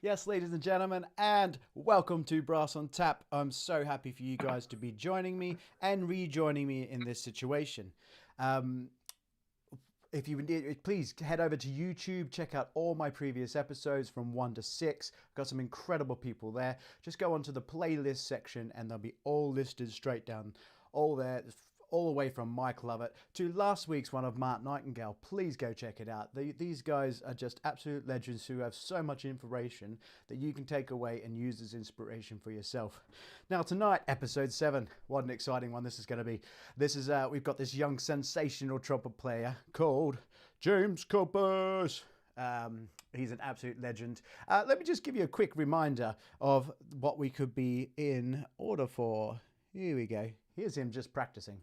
Yes, ladies and gentlemen, and welcome to Brass on Tap. I'm so happy for you guys to be joining me and rejoining me in this situation. Um, if you please head over to YouTube, check out all my previous episodes from 1 to 6. I've got some incredible people there. Just go onto the playlist section and they'll be all listed straight down, all there, all the way from Mike Lovett to last week's one of Mark Nightingale. Please go check it out. These guys are just absolute legends who have so much information that you can take away and use as inspiration for yourself. Now tonight, episode 7. What an exciting one this is going to be. We've got this young sensational trumpet player called James Copus. He's an absolute legend. Let me just give you a quick reminder of what we could be in order for. Here we go. Here's him just practicing.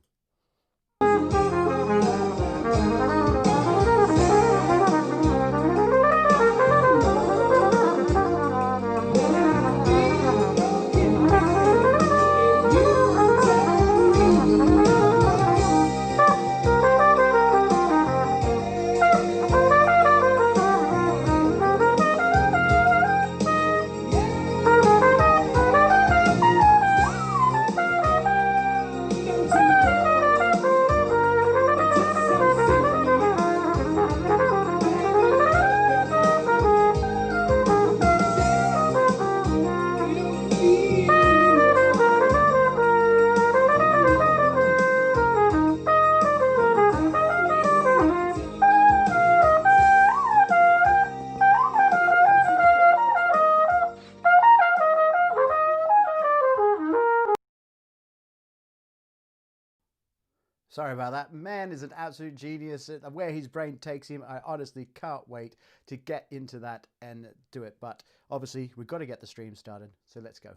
Sorry about that. Man is an absolute genius. Where his brain takes him, I honestly can't wait to get into that and do it. But obviously, we've got to get the stream started. So let's go.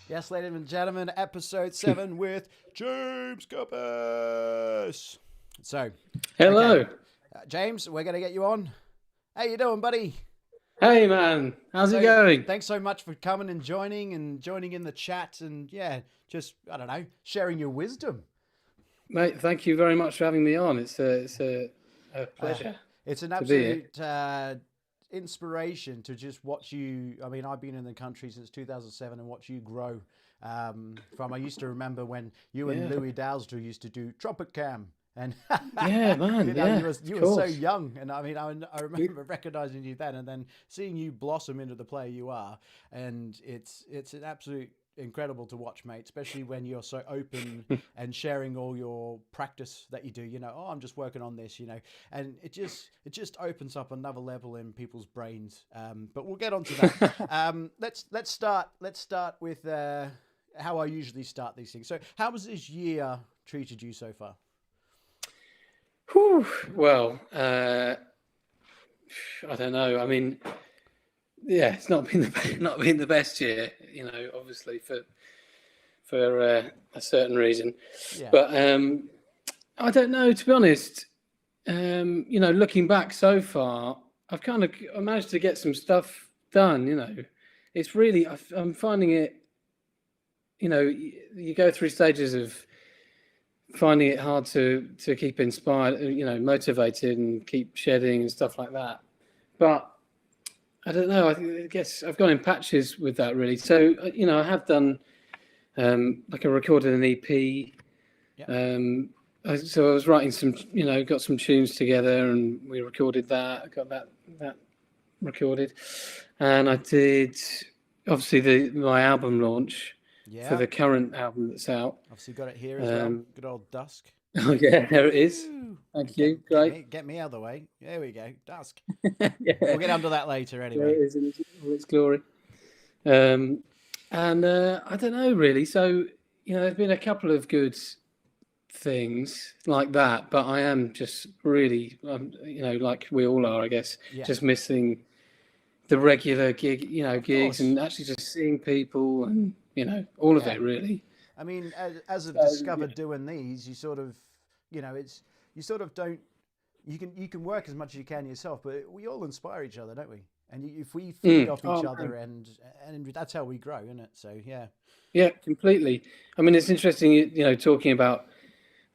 Yes, ladies and gentlemen, episode 7 with James Copus. So, hello, okay. James, we're going to get you on. How you doing, buddy? Hey, man. How's it going? Thanks so much for coming and joining in the chat and just, I don't know, sharing your wisdom. Mate, thank you very much for having me on. It's a pleasure. It's an absolute inspiration to just watch you. I mean, I've been in the country since 2007 and watch you grow. I used to remember when you and Louis Dowsler used to do trumpet cam. And yeah, man, you were so young, and I mean, I remember recognizing you then, and then seeing you blossom into the player you are, and it's an absolute incredible to watch, mate, especially when you're so open and sharing all your practice that you do. I'm just working on this, and it just opens up another level in people's brains. But we'll get onto that. Let's start with how I usually start these things. So, how has this year treated you so far? Whew. Well, I don't know. I mean, yeah, it's not been the best year, obviously for a certain reason. Yeah. But I don't know, to be honest. Looking back so far, I managed to get some stuff done. It's really I'm finding it. You go through stages of finding it hard to keep inspired, motivated and keep shedding and stuff like that. But I don't know. I guess I've gone in patches with that, really. So, I have done, I recorded an EP. Yeah. So I was writing some, got some tunes together and we recorded that. I got that recorded. And I did, obviously, my album launch. Yeah. For the current album that's out. Obviously got it here as well. Good old Dusk. Oh, yeah, there it is. Thank you. Great. Get me out of the way. There we go. Dusk. Yeah. We'll get onto that later anyway. There it is in all its glory. And I don't know, really. So, there's been a couple of good things like that, but I am just really, like we all are, I guess, just missing the regular gigs and actually just seeing people and, all of it, really. I mean, as I've discovered doing these, you sort of, you sort of don't, you can work as much as you can yourself, but we all inspire each other, don't we? And if we feed off each Oh, other, man. and that's how we grow, isn't it? So yeah, Yeah, completely. I mean, it's interesting, talking about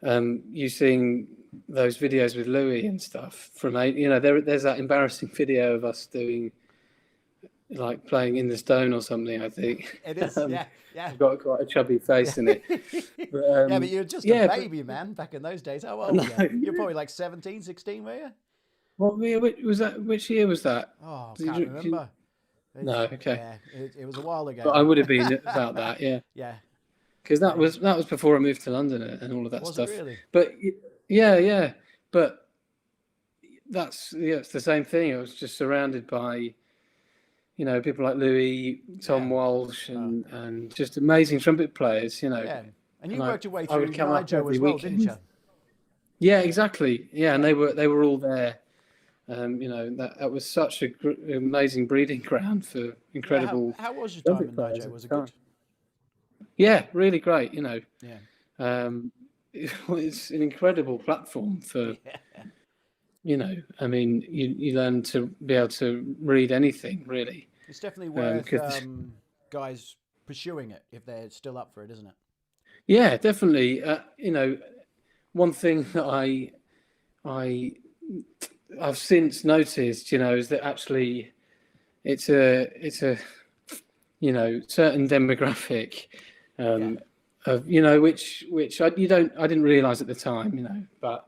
you seeing those videos with Louis and stuff from there's that embarrassing video of us doing like playing in the stone or something, I think. it is. Yeah, yeah. I've got quite a chubby face in it. But Yeah, but you're just a yeah, but baby, man, back in those days. How I old were know. you? You're probably like 17, 16, were you? What year was that? Which year was that? Oh, Did can't you- remember. no, okay. Yeah, it was a while But ago. I would have been about that, yeah. Yeah, Because that yeah. was before I moved to London and all of that Was it stuff. really? But yeah, yeah. But it's the same thing. I was just surrounded by people like Louis, Yeah. Tom Walsh, Oh, and just amazing trumpet players. yeah. And you And worked your way I would through come up Nigel every as well, didn't weekend. you? Yeah, exactly. Yeah, and Yeah. they were all there. That was such a amazing breeding ground for Yeah. incredible How was your time trumpet in players Nigel? at Was the it time. good? Yeah, really great. Yeah. Um, it's an incredible platform for I mean, you learn to be able to read anything really. It's definitely worth 'Cause guys pursuing it if they're still up for it, isn't it? yeah, definitely. One thing that I I've since noticed, is that actually it's a certain demographic Yeah. of which I didn't realize at the time, but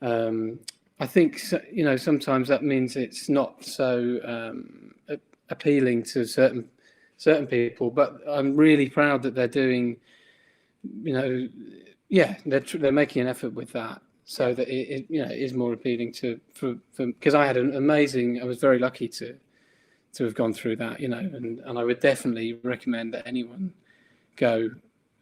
I think sometimes that means it's not so appealing to certain people, but I'm really proud that they're doing, yeah, they're making an effort with that, so Yeah. that it is more appealing for because I was very lucky to have gone through that, and I would definitely recommend that anyone go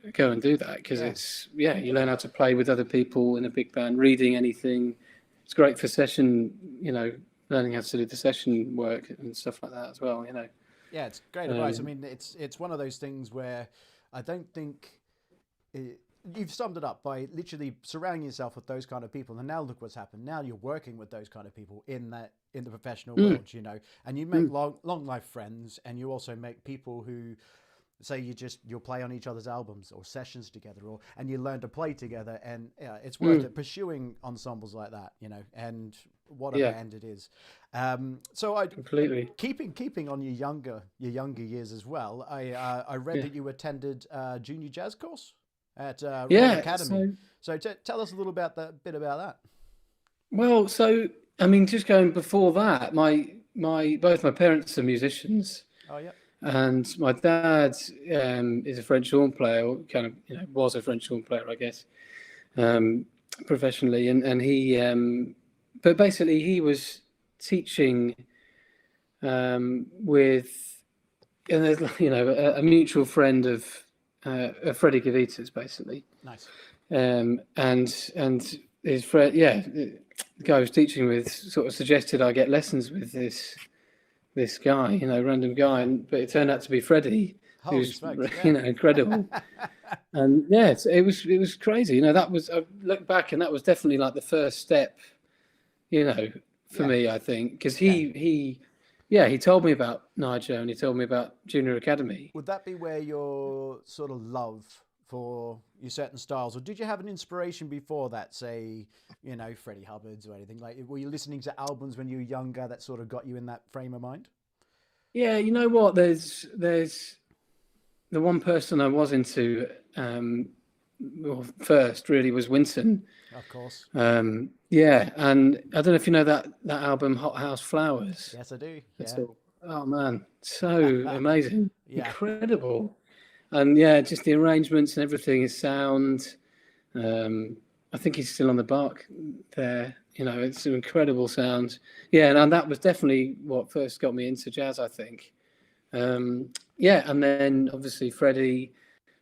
and do that, because Yeah. you learn how to play with other people in a big band, reading anything. It's great for session, learning how to do the session work and stuff like that as well. Yeah, it's great advice. I mean, it's one of those things where I don't think you've summed it up by literally surrounding yourself with those kind of people. And now look what's happened. Now you're working with those kind of people in the professional world, and you make long life friends, and you also make people who say you'll play on each other's albums or sessions together, and you learn to play together, and it's worth it pursuing ensembles like that, and what a band it is. So I Completely. keeping on your younger years as well. I read that you attended junior jazz course at Royal Academy. So tell us a little bit about that. Well, so I mean, just going before that, both my parents are musicians. Oh yeah. And my dad is a French horn player, or kind of, was a French horn player, I guess, professionally. And he, but basically, he was teaching with, and there's, a mutual friend of Freddie Gavita's, basically. Nice. And his friend, the guy I was teaching with, sort of suggested I get lessons with this guy, random guy, but it turned out to be Freddie, who's incredible. And yeah, it was crazy. That was, I look back, and that was definitely like the first step, for me, I think, because he told me about Nigel, and he told me about Junior Academy. Would that be where your sort of love for your certain styles, or did you have an inspiration before that, say, Freddie Hubbard's or anything? Like, were you listening to albums when you were younger that sort of got you in that frame of mind? Yeah, you know what? There's the one person I was into first really was Winton. Of course. Yeah, and I don't know if you know that album Hot House Flowers. Yes, I do. Yeah. Oh man, so amazing, incredible. And yeah, just the arrangements and everything is sound. I think he's still on the bark there. It's an incredible sound. Yeah, and that was definitely what first got me into jazz, I think. And then obviously Freddie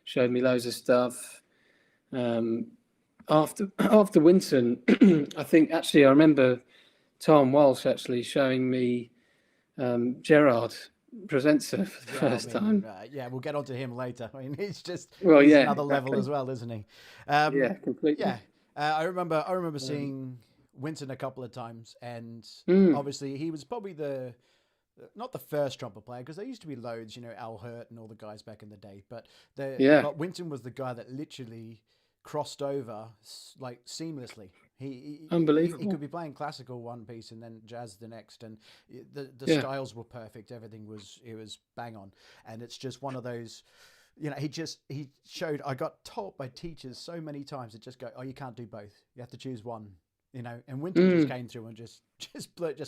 showed me loads of stuff. After Winton, I think actually I remember Tom Walsh actually showing me Gerard Presenza for the first time. We'll get onto him later. I mean, he's another level as well, isn't he? Yeah, completely. Yeah, I remember seeing Winton a couple of times, and obviously he was probably the not the first trumpet player, because there used to be loads, you know, Al Hurt and all the guys back in the day. But Yeah, but Wynton was the guy that literally crossed over like seamlessly. He unbelievable. could be playing classical one piece and then jazz the next, and the Yeah, styles were perfect. Everything was it was bang on, and it's just one of those. You know, he showed. I got told by teachers so many times to just go, oh, you can't do both. You have to choose one. You know, and Wynton just mm. came through and just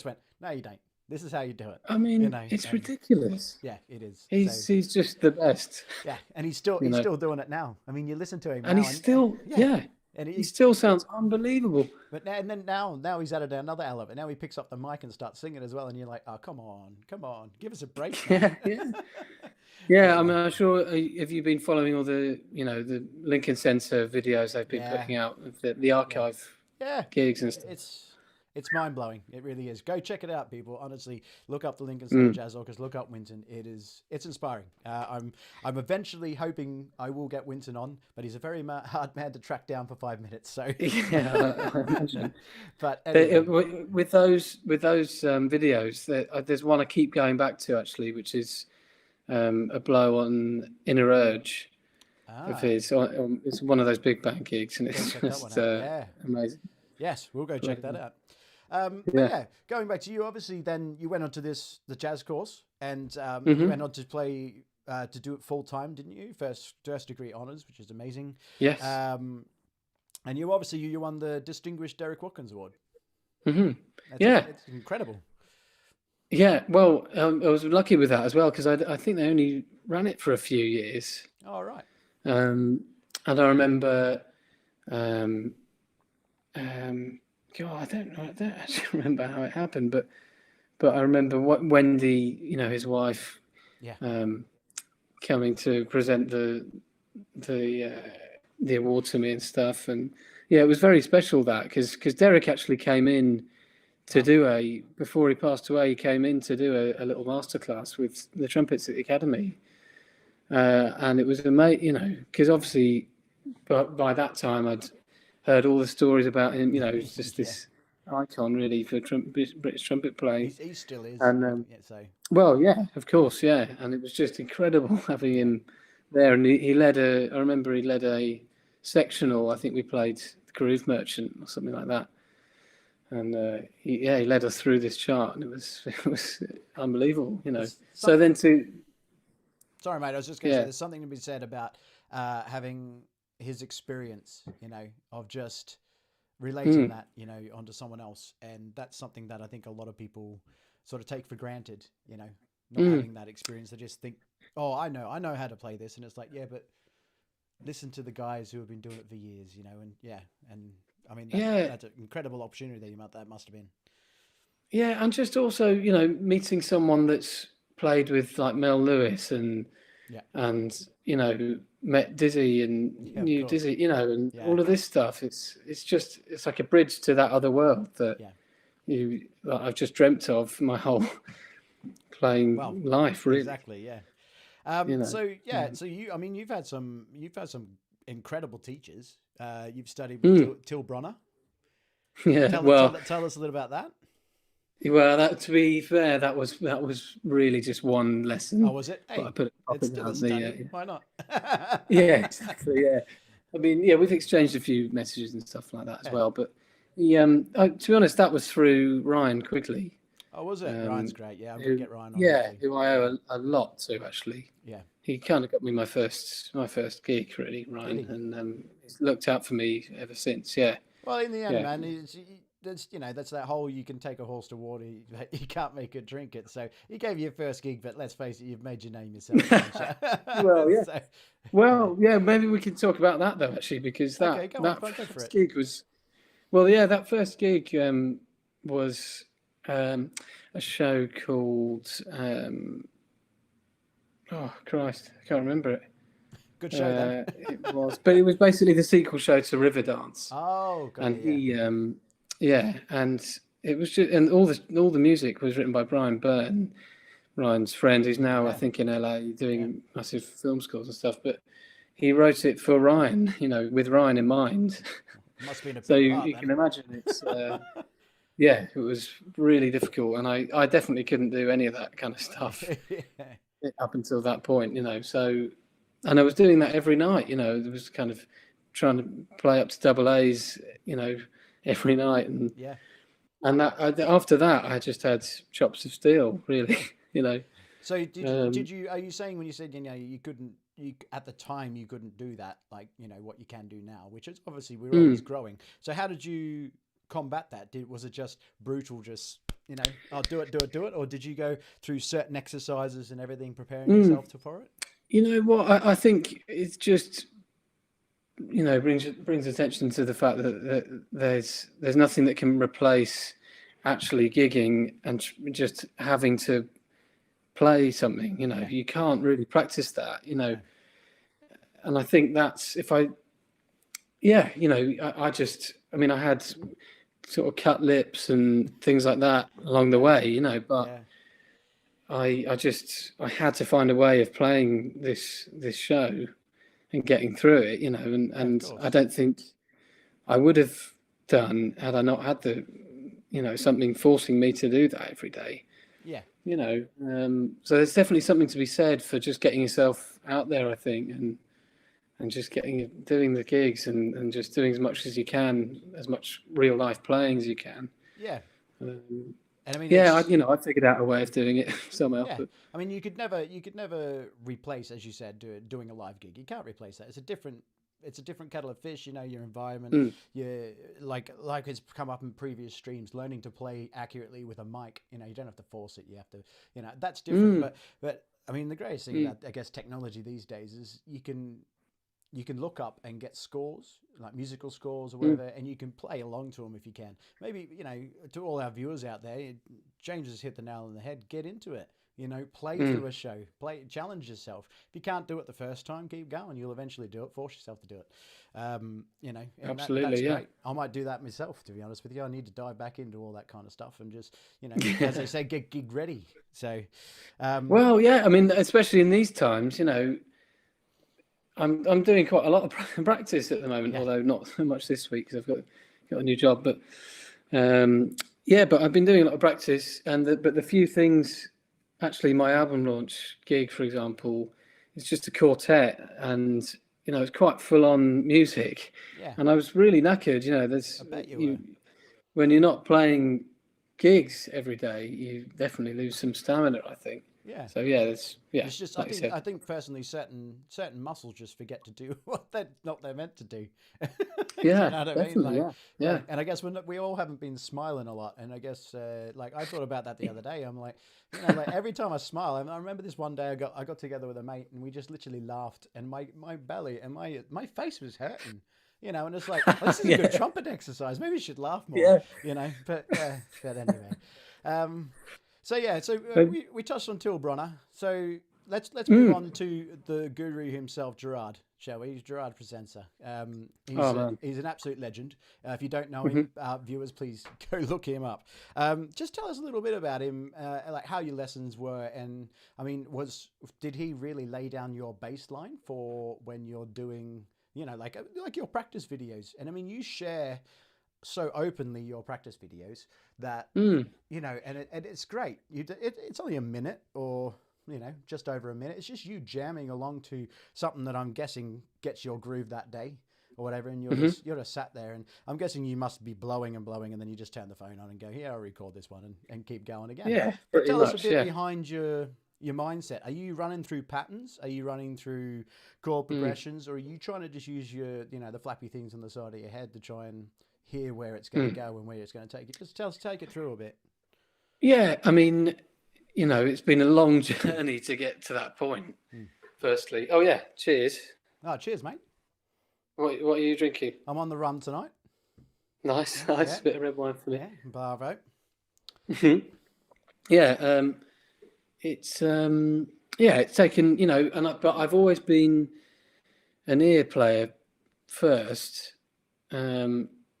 went, no, you don't. This is how you do it. I You mean, know, it's and ridiculous. yeah, it is. So He's just the best, yeah, and you he's know. still doing it now. I mean, you listen to him And now, he's and still, yeah, yeah, and he still sounds unbelievable. but now, and then now he's added another element. Now he picks up the mic and starts singing as well, and you're like, oh, come on, give us a break, man. Yeah, yeah. Yeah, But I yeah, mean, I'm sure. Have you been following all the, the Lincoln Center videos they've been yeah, putting out of the yeah, archive yeah. gigs and stuff? It's it's mind blowing. It really is. Go check it out, people. Honestly, look up the Lincoln Center Mm. Jazz Orchestra. Look up Wynton. It's inspiring. I'm eventually hoping I will get Wynton on, but he's a very hard man to track down for 5 minutes. So, Yeah, I imagine. but anyway, With those videos, there's one I keep going back to actually, which is a blow on Inner Urge of ah, his. It's one of those big band gigs, and go it's check that one just out. Yeah. amazing. Yes, we'll go check that out. But Yeah. yeah, going back to you, obviously, then you went on to the jazz course, and you Hmm. went on to play to do it full time, didn't you? First degree honors, which is amazing. Yes. Um, and you won the Distinguished Derek Watkins Award. Hmm. That's Yeah. it's incredible. Yeah. Well, I was lucky with that as well because I think they only ran it for a few years. All right. And I remember, um, God, I don't know. I don't actually remember how it happened, but I remember what Wendy, his wife, Yeah. coming to present the the award to me and stuff, and yeah, it was very special that because Derek actually came in to Wow. do before he passed away. He came in to do a little masterclass with the trumpets at the academy, and it was amazing, because obviously, but by that time I'd heard all the stories about him. He's just Yeah. this icon really for British trumpet playing. He still is. And Yeah. So well, yeah, of course, yeah, and it was just incredible having yeah. him there. And he led I remember he led a sectional. I think we played the Groove Merchant or something like that. And he led us through this chart, and it was unbelievable. There's So then sorry, mate. I was just going to say yeah. there's something to be said about having his experience, of just relating Mm, that, onto someone else, and that's something that I think a lot of people sort of take for granted. Not mm. having that experience, they just think, "Oh, I know how to play this," and it's like, yeah, but listen to the guys who have been doing it for years, and yeah, and I mean Yeah, that's an incredible opportunity that must have been. yeah, and just also, meeting someone that's played with like Mel Lewis Yeah, and met Dizzy and yeah, of knew course. Dizzy, and Yeah, all of this stuff. It's like a bridge to that other world that yeah. that I've just dreamt of my whole Well, playing life, really. exactly. Yeah. You know. So yeah, Mm. so I mean, you've had some incredible teachers. You've studied with Mm. Till Bronner. Yeah. Well, Tell us a little about that. that to be fair, that was really just one Oh, lesson, was it? but I Hey, put it's it still a down study. Why not? yeah, exactly. Yeah, I mean, yeah, we've exchanged a few messages and stuff like that as Yeah. well. But to be honest, that was through Ryan Quigley, Oh, was it? Ryan's um, great. Yeah, I'm gonna who get Ryan on yeah, hopefully. who I Yeah, owe a lot to actually. yeah. He kind of got me my first gig really, Did Ryan, he? and he's looked out for me ever since. Yeah, Well, in the end, yeah, man, that's that's that whole you can take a horse to water, you can't make it drink it. So he gave you your first gig, but let's face it, you've made your name yourself. well, yeah. So, yeah. Well, yeah, maybe we can talk about that though, actually, because Okay, that go on, that go for first it. gig was well, yeah, that first gig was a show called oh Christ, I can't remember it. Good show then. But it was basically the sequel show to Riverdance, Oh, got and it. Yeah. and it was just and all the music was written by Brian Byrne, Ryan's friend, who's now I Yeah. think in LA Yeah. doing massive film scores and stuff, but he wrote it for Ryan, with Ryan in mind. Must have been a So big you, part you then. can imagine it's yeah, it was really difficult, and I definitely couldn't do any of that kind of stuff up until that point, So, and I was doing that every night, It was kind of trying to play up to double A's, every night, and Yeah. after that, I just had chops of steel, really, So Um, are you saying when you said, you couldn't, at the time you couldn't do that, like, what you can do now, which is obviously we're always growing. So how did you combat that? Was it just brutal, just, I'll do it, do it, do it? Or did you go through certain exercises and everything, preparing yourself for it? You know what? I think it's just brings attention to the fact that there's nothing that can replace actually gigging and just having to play something. You can't really practice that. And I think that's I had sort of cut lips and things like that along the way. But. Yeah. I had to find a way of playing this show and getting through it, and I don't think I would have done had I not had something forcing me to do that every day. Yeah. So there's definitely something to be said for just getting yourself out there, I think, and just doing the gigs and just doing as much as you can, as much real life playing as you can. Yeah. And I mean, I figured out a way of doing it somehow. Yeah, but... I mean, you could never replace, as you said, doing a live gig. You can't replace that. It's a different kettle of fish. Your environment. You like it's come up in previous streams. Learning to play accurately with a mic. You don't have to force it. You have to. That's different. But I mean, the greatest thing about, I guess, technology these days is you can look up and get scores, like musical scores or whatever, and you can play along to them if you can. Maybe, to all our viewers out there, James has hit the nail on the head. Get into it. Play through a show. Challenge yourself. If you can't do it the first time, keep going. You'll eventually do it. Force yourself to do it. Absolutely, that's yeah. great. I might do that myself, to be honest with you. I need to dive back into all that kind of stuff and just, as they say, get gig ready. So, well, yeah. I mean, especially in these times, I'm doing quite a lot of practice at the moment, although not so much this week because I've got a new job. But but I've been doing a lot of practice, but the few things, actually, my album launch gig, for example, is just a quartet, and it's quite full on music. Yeah. And I was really knackered. I bet you were. When you're not playing gigs every day, you definitely lose some stamina, I think. Yeah. So it's just I think personally certain muscles just forget to do what they're meant to do. Yeah, you know what I mean? definitely, yeah. And I guess we all haven't been smiling a lot, and I guess I thought about that the other day. I'm like, every time I smile, I remember this one day I got together with a mate and we just literally laughed, and my belly and my face was hurting. And it's like, this is a good trumpet exercise. Maybe you should laugh more. Yeah. But anyway. So we touched on Tilbronner. So let's move on to the guru himself, Gerard, shall we? Gerard Presenza. He's an absolute legend. If you don't know him, viewers, please go look him up. Just tell us a little bit about him, like how your lessons were, and I mean, did he really lay down your baseline for when you're doing, like your practice videos? And I mean, you share so openly your practice videos that and it's great. It's only a minute or just over a minute. It's just you jamming along to something that I'm guessing gets your groove that day or whatever, and you're just sat there, and I'm guessing you must be blowing and then you just turn the phone on and go, I'll record this one and keep going again. Yeah, but tell us a bit behind your mindset. Are you running through patterns? Are you running through chord progressions, or are you trying to just use your the flappy things on the side of your head to try and hear where it's going to go and where it's going to take it? Just take it through a bit. Yeah, I mean, it's been a long journey to get to that point. Firstly, cheers. Oh, cheers, mate. What are you drinking? I'm on the rum tonight. Nice. Bit of red wine for me. Yeah, bravo. It's it's taken, but I've always been an ear player first.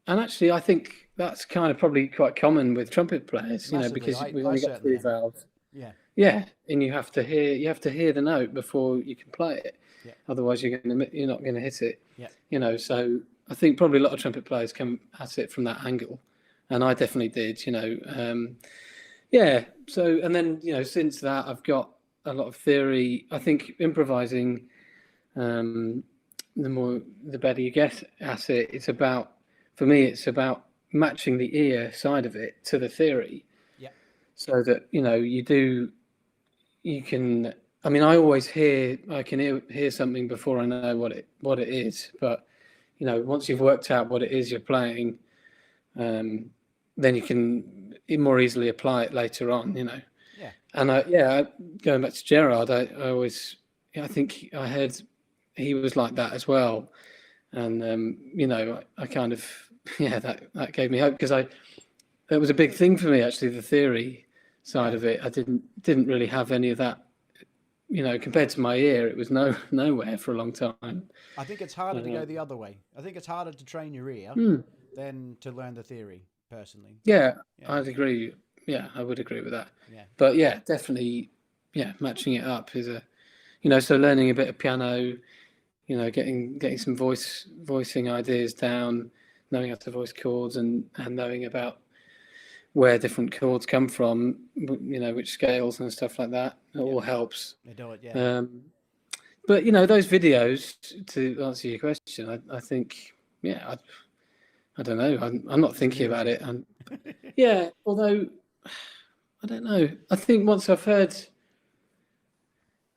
And actually, I think that's kind of probably quite common with trumpet players, because we've only got 3 valves. Yeah. Yeah, and you have to hear the note before you can play it. Yeah. Otherwise, you're not going to hit it. Yeah. So I think probably a lot of trumpet players come at it from that angle. and I definitely did. Yeah. So, and then since that, I've got a lot of theory. I think improvising, the better you get at it. For me, it's about matching the ear side of it to the theory, Yeah. so that you can. I mean, I can hear something before I know what it is. But once you've worked out what it is you're playing, then you can more easily apply it later on. Yeah. And going back to Gerard, I think I heard he was like that as well, and I kind of that gave me hope, because that was a big thing for me, actually, the theory side of it. I didn't really have any of that. Compared to my ear, it was nowhere for a long time. I think it's harder to go the other way. I think it's harder to train your ear than to learn the theory, personally. Yeah, Yeah. I'd agree. Yeah, I would agree with that. Yeah. But yeah, definitely, matching it up is so learning a bit of piano, getting some voicing ideas down, knowing how to voice chords, and knowing about where different chords come from, which scales and stuff like that. It all helps. They do it, yeah. But those videos, to answer your question, I think, I don't know. I'm not thinking about it. And although I don't know. I think once I've heard,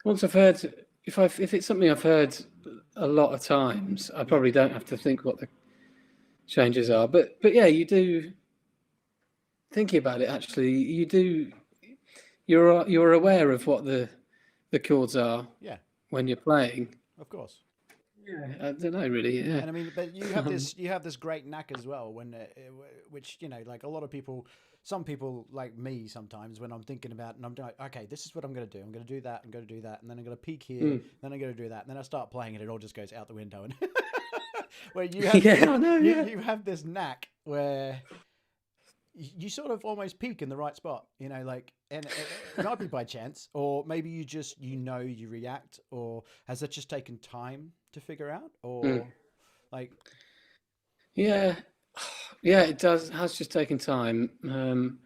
if it's something I've heard a lot of times, I probably don't have to think what the changes are. But yeah, you do. Thinking about it, actually, you do. You're aware of what the chords are. Yeah. When you're playing. Of course. Yeah, I don't know really. Yeah. And I mean, but you have this great knack as well, which like a lot of people. Some people like me sometimes, when I'm thinking about, and I'm like, okay, this is what I'm going to do. I'm going to do that. I'm going to do that, and then I'm going to peak here. Then I'm going to do that, and then I start playing, and it all just goes out the window. And where you have, you have this knack where you sort of almost peak in the right spot, and it might be by chance, or maybe you just you react, or has that just taken time to figure out, or like? Yeah, it does. It has just taken time, and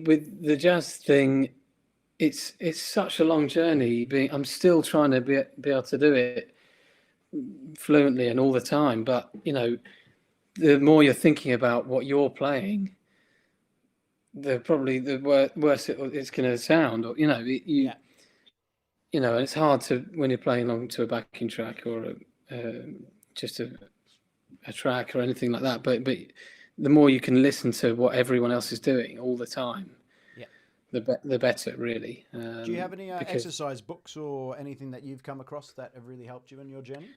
with the jazz thing, it's such a long journey. I'm still trying to be able to do it fluently and all the time, but the more you're thinking about what you're playing, the worse it's going to sound. Or and it's hard to, when you're playing along to a backing track or just a track or anything like that. But the more you can listen to what everyone else is doing all the time, the better, really. Do you have any exercise books or anything that you've come across that have really helped you in your journey?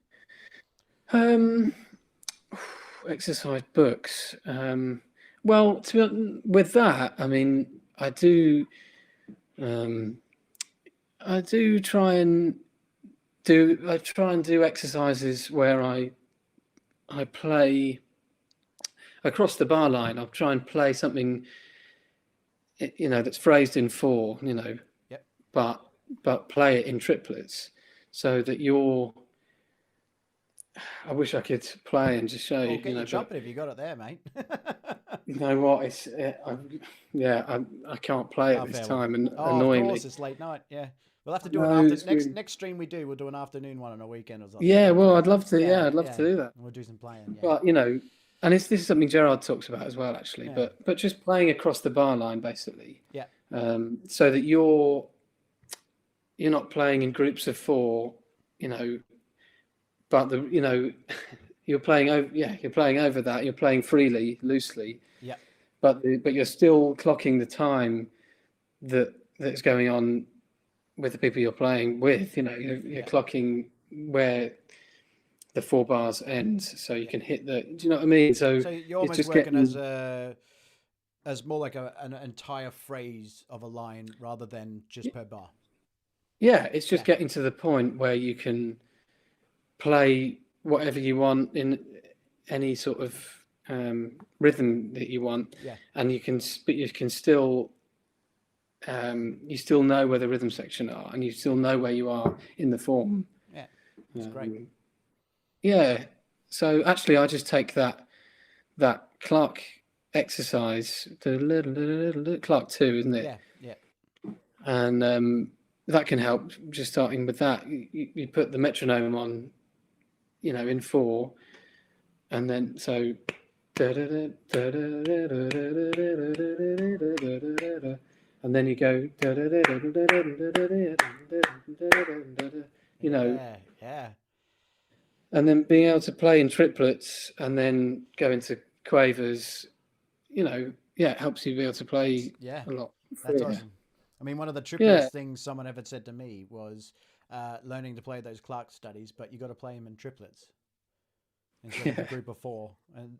Exercise books. Well, with that, I mean, I do try and do exercises where I play across the bar line. I'll try and play something, that's phrased in 4, but play it in triplets, so that you're. I wish I could play and just show you. Get your trumpet if you got it there, mate. You know what? I can't play at this time, and annoyingly. Of course, it's late night. Yeah, we'll have to do it next stream we do. We'll do an afternoon one on a weekend or something. Yeah, well, I'd love to. Yeah, I'd love to do that. We'll do some playing. Yeah. But and this is something Gerard talks about as well, actually. Yeah. But just playing across the bar line, basically. Yeah. So that you're not playing in groups of 4, but you're playing over that. You're playing freely, loosely. Yeah. But you're still clocking the time that's going on with the people you're playing with. You're clocking where the 4 bars end, so you can hit the. Do you know what I mean? So you're almost just working as more like an entire phrase of a line rather than just per bar. Yeah, it's just getting to the point where you can play whatever you want in any sort of rhythm that you want, and you can still you still know where the rhythm section are, and you still know where you are in the form. Yeah, that's great. Yeah, so actually, I just take that clock exercise, the Clark 2, isn't it? Yeah, yeah, And that can help. Just starting with that, you put the metronome on, in 4, and then so, and then you go, yeah, yeah. and then being able to play in triplets and then go into quavers, it helps you be able to play Yeah, a lot that's freer. awesome. I mean, one of the Yeah, triplest things someone ever said to me was learning to play those Clark studies, but you got to play them in triplets instead of the yeah, group of four. And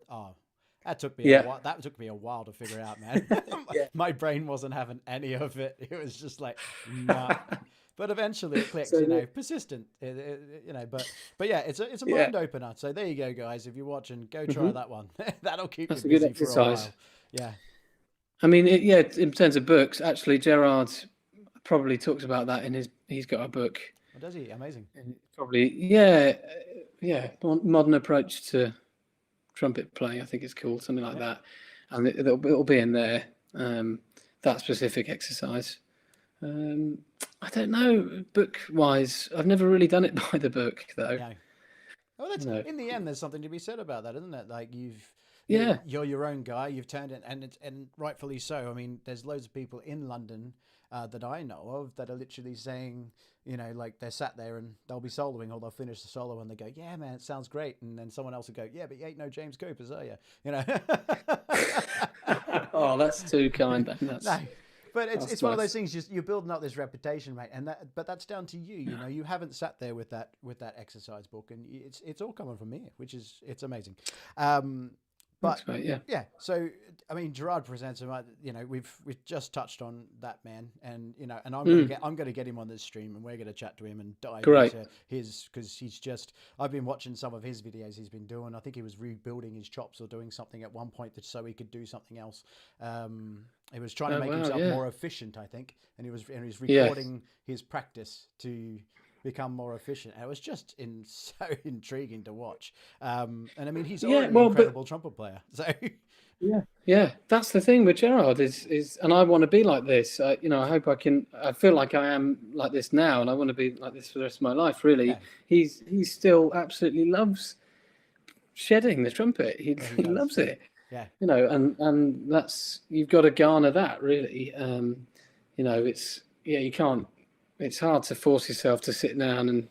that took me a yeah, while. That took me a while to figure out, man. yeah. My brain wasn't having any of it. It was just like, nah. But eventually it clicks, So persistent, but yeah, it's a yeah, mind opener. So there you go, guys. If you're watching, go try hmm that one. That'll keep you that's a good busy for a exercise. while. Yeah. I mean, in terms of books, actually, Gerard probably talks about that in he's got a book. Well, does he? Amazing. And it's probably, yeah, modern approach to trumpet playing, I think it's called, something like Yeah. that. And it'll be in there, that specific exercise. I don't know, book wise, I've never really done it by the book though. Yeah. Well, that's No. in the end. There's something to be said about that, isn't it? Like Yeah, you're your own guy. You've turned it, and rightfully so. I mean, there's loads of people in London that I know of that are literally saying, like they're sat there and they'll be soloing or they'll finish the solo and they go, "Yeah, man, it sounds great," and then someone else will go, "Yeah, but you ain't no James Copus, are you?" You know. oh, that's too kind. No, but That's it's one of those nice. things. You're building up this reputation, mate, but that's down to you. Yeah. You haven't sat there with that exercise book, and it's all coming from here, which is it's amazing. But That's great. Yeah. yeah, so I mean, Gerard presents him. We've just touched on that man, and and I'm gonna get him on this stream, and we're gonna chat to him and dive Great. into his because he's just. I've been watching some of his videos he's been doing. I think he was rebuilding his chops or doing something at one point so he could do something else. He was trying to Oh make wow. himself Yeah. more efficient, I think, and he was Yes. recording his practice to become more efficient. And it was just so intriguing to watch. And I mean, he's Yeah. already an Well, but incredible trumpet player. So yeah, that's the thing with Gerard is, and I want to be like this. I hope I can. I feel like I am like this now, and I want to be like this for the rest of my life. Really, yeah, he still absolutely loves shedding the trumpet. He yeah, he he does. loves it. Yeah, And that's you've got to garner that really. It's you can't. It's hard to force yourself to sit down and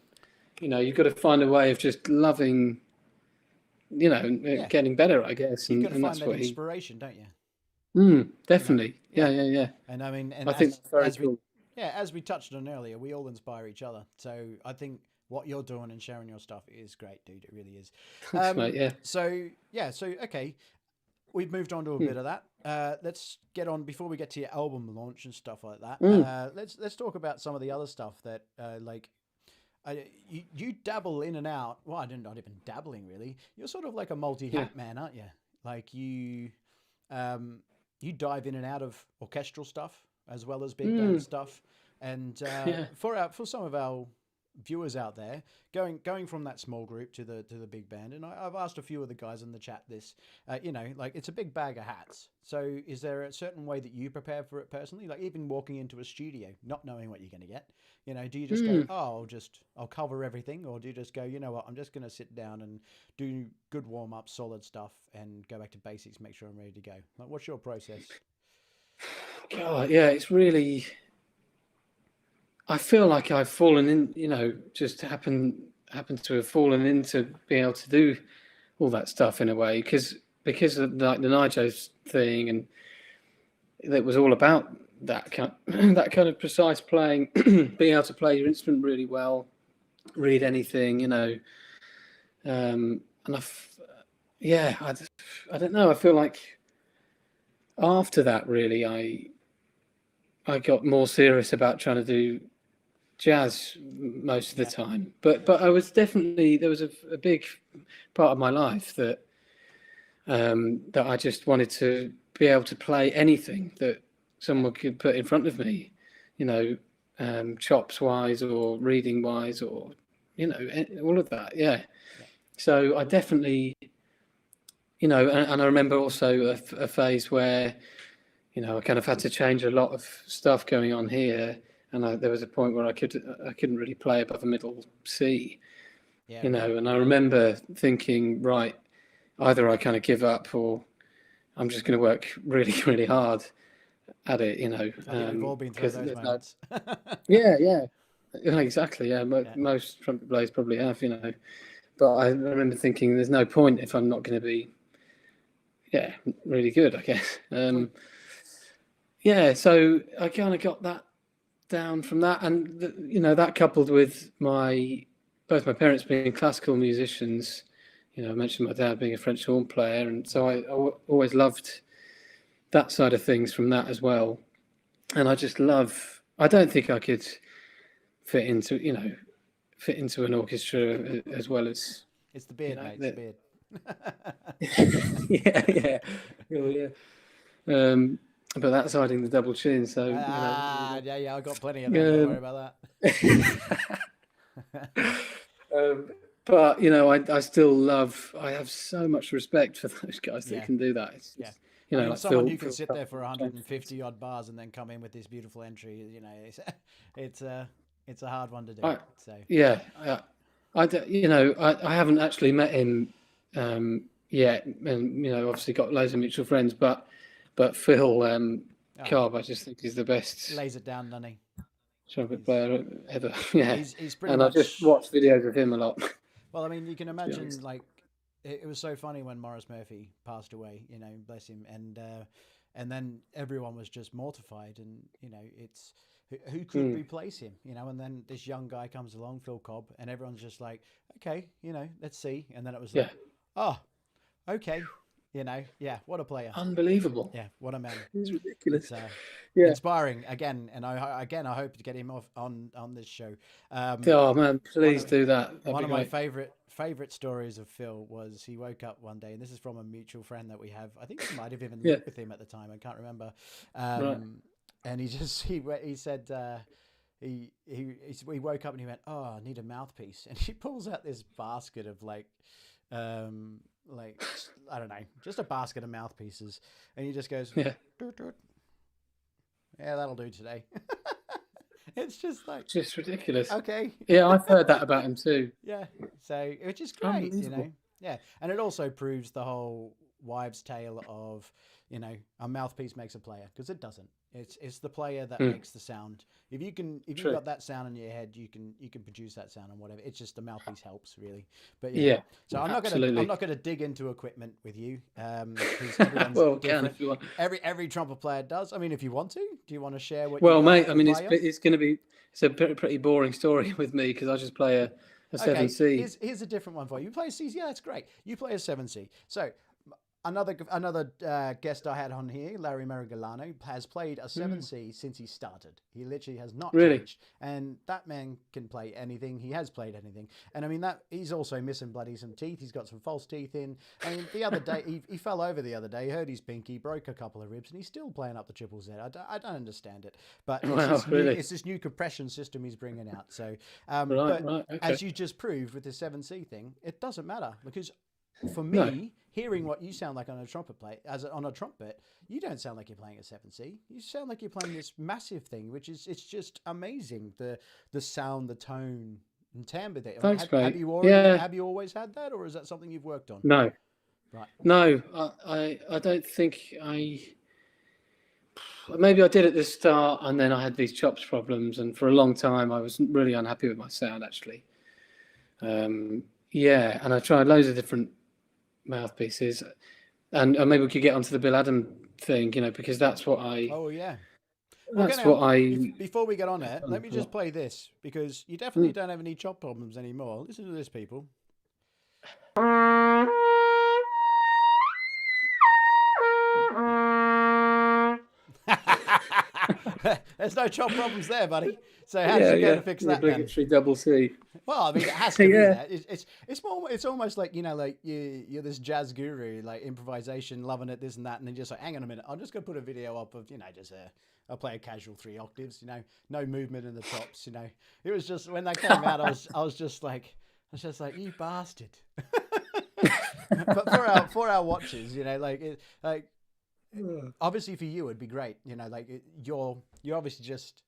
you've got to find a way of just loving. yeah. Getting better, I guess, You've got to and find that's that what he. inspiration, don't you? Definitely. Yeah. Yeah. And I mean, and I think that's very as we cool. yeah, as we touched on earlier, we all inspire each other. So I think what you're doing and sharing your stuff is great, dude. It really is. Thanks, mate. Yeah. So yeah, so okay, we've moved on to a Mm. bit of that. Let's get on before we get to your album launch and stuff like that. Mm. Let's talk about some of the other stuff that you dabble in and out. Well, I didn't not even dabbling really. You're sort of like a multi Yeah. hat man, aren't you? Like you dive in and out of orchestral stuff as well as big band Mm. stuff. And Yeah. for some of our viewers out there, going from that small group to the big band, and I've asked a few of the guys in the chat this, like it's a big bag of hats. So is there a certain way that you prepare for it personally? Like even walking into a studio, not knowing what you're going to get, do you just go, Mm. oh, I'll cover everything, or do you just go, you know what, I'm just going to sit down and do good warm up, solid stuff, and go back to basics, make sure I'm ready to go? Like, what's your process? God, yeah. It's really. I feel like I've fallen in. Just happened to have fallen into being able to do all that stuff in a way because of like the Nigel thing, and it was all about that kind that kind of precise playing, being able to play your instrument really well, read anything, and I don't know. I feel like after that, really, I got more serious about trying to do jazz most of the Yeah, time. But I was definitely there was a big part of my life that I just wanted to be able to play anything that yeah, someone could put in front of me, chops wise or reading wise or all of that. Yeah. yeah, So I definitely, you know, and I remember also a phase where, you know, I kind of had to change a lot of stuff going on here, and there was a point where I couldn't really play above a middle C, Yeah, you right. know, and I remember thinking, right, either I kind of give up or I'm just going to work really, really hard at it, you know, I think we've all been through because those there's no, moments. yeah, yeah, yeah, exactly, yeah. Yeah. Most trumpet players probably have, you know, but I remember thinking, there's no point if I'm not going to be, yeah, really good, I guess. Well, Yeah, so I kind of got that down from that, and you know, that coupled with both my parents being classical musicians. You know, I mentioned my dad being a French horn player, and so I always loved that side of things from that as well. And I just love. I don't think I could fit into an orchestra as well as, it's the you beard, know, mate. It's the beard. yeah, yeah, oh, yeah. But that's hiding the double chin, so Yeah, yeah. I got plenty of them. Don't worry um, about that. um, but you know, I still love. I have so much respect for those guys that Yeah, can do that. It's yeah. just, you I know, mean, like someone Phil. who can Phil sit there for James 150 odd bars and then come in with this beautiful entry, you know, it's it's a hard one to do. I, So yeah, you know, I haven't actually met him yet, and you know, obviously got loads of mutual friends, but Phil oh, Cobb, I just think he's the best lays it down, doesn't he? trumpet He's player ever. Yeah, he's pretty and I just much. watch videos of him a lot. Well, I mean, you can To be imagine honest. like it was so funny when Morris Murphy passed away. You know, bless him, and then everyone was just mortified, and you know, it's who could Mm, replace him? You know, and then this young guy comes along, Phil Cobb, and everyone's just like, okay, you know, let's see, and then it was yeah, like, oh, okay, you know, yeah, what a player, unbelievable. yeah, what a man. He's It's ridiculous. Yeah. inspiring again, and I hope to get him off on this show. Oh man, One please of do that. That'd one be of my great. favorite stories of Phil was he woke up one day, and this is from a mutual friend that we have. I think we might have even Yeah. lived with him at the time. I can't remember. Right. And he just he said he woke up and he went, "Oh, I need a mouthpiece," and he pulls out this basket of like I don't know, just a basket of mouthpieces, and he just goes, Yeah. "Doot, doot." Yeah, that'll do today. It's just like, Just ridiculous. okay. Yeah, I've heard that about him too. Yeah. So, which is great, you know. Unbelievable. Yeah. And it also proves the whole wives' tale of, you know, a mouthpiece makes a player, because it doesn't. It's the player that Mm, makes the sound. If you've true. got that sound in your head, you can produce that sound and whatever. It's just the mouthpiece helps really. But yeah. Yeah, So I'm absolutely. not gonna dig into equipment with you, because everyone's Well, can different. if you want. Every trumpet player does. I mean, if you want to, do you want to share what you Well, got mate, I you mean, play on? it's going to be pretty boring story with me because I just play a seven Okay, C. here's a different one for you. You play a C, yeah, that's great. You play a 7C. So another guest I had on here, Larry Marigolano, has played a Mm, 7C since he started. He literally has not really? changed, and that man can play anything. He has played anything, and I mean that he's also missing bloody some teeth. He's got some false teeth in. I mean, the other day he fell over the other day, hurt his pinky, broke a couple of ribs, and he's still playing up the triple Z. I don't understand it, but Wow, really? it's this new compression system he's bringing out. So, Right, but right, okay. as you just proved with the 7C thing, it doesn't matter because for No, me, hearing what you sound like on a trumpet on a trumpet, you don't sound like you're playing a 7C. You sound like you're playing this massive thing, which is it's just amazing. The sound, the tone, and timbre there. I mean, thanks, mate. Yeah, have you always had that, or is that something you've worked on? no, Right. no. I don't think maybe I did at the start, and then I had these chops problems, and for a long time I was really unhappy with my sound actually. Yeah, and I tried loads of different mouthpieces, and maybe we could get onto the Bill Adam thing, you know, because Oh yeah. Well, that's what I before we get on have there, done let me a just lot. play this because you definitely Mm. don't have any chop problems anymore. Listen to this, people. There's no chop problems there, buddy. So how did Yeah, you go yeah, to fix the that then? obligatory double C. Well, I mean, it has to be Yeah, that. It's more. It's almost like, you know, like you're this jazz guru, like improvisation, loving it, this and that, and then just like, hang on a minute, I'm just gonna put a video up of, you know, just I'll play a casual 3 octaves, you know, no movement in the tops, you know. It was just when that came out, I was just like, you bastard. but for our watches, like obviously for you it'd be great, you're obviously just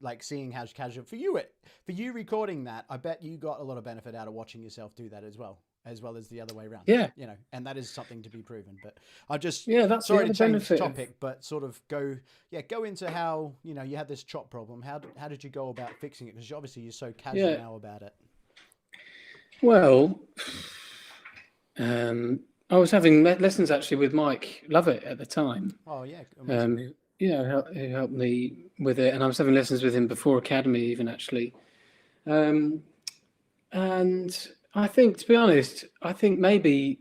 like seeing how casual for you for you recording that. I bet you got a lot of benefit out of watching yourself do that as well as the other way around. Yeah, And that is something to be proven. But I just yeah, that's the sorry other to change benefit. topic, but sort of go into how you had this chop problem. How did you go about fixing it? Because obviously you're so casual Yeah, now about it. well, I was having lessons actually with Mike Lovett at the time. Oh yeah, amazing. Who helped me with it, and I was having lessons with him before academy even actually. And I think, to be honest, maybe,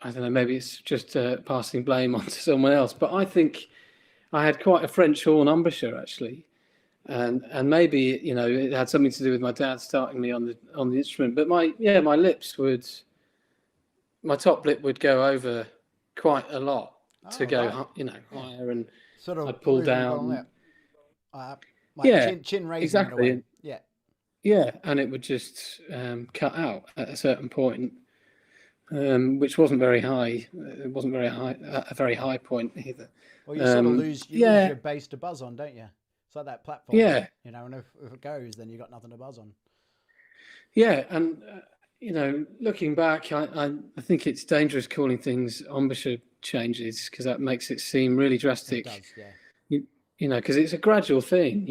I don't know, maybe it's just passing blame onto someone else, but I think I had quite a French horn embouchure actually, and maybe it had something to do with my dad starting me on the instrument. But my top lip would go over quite a lot to go higher, and Sort of I'd pull moving along down. like Yeah, chin raising in a way. exactly. Yeah. Yeah, and it would just cut out at a certain point, which wasn't very high. It wasn't very high, a very high point either. Well, you sort of lose your base to buzz on, don't you? It's like that platform. Yeah, and if it goes, then you got nothing to buzz on. yeah, and looking back, I think it's dangerous calling things embouchure changes because that makes it seem really drastic. It does, yeah. Because it's a gradual thing.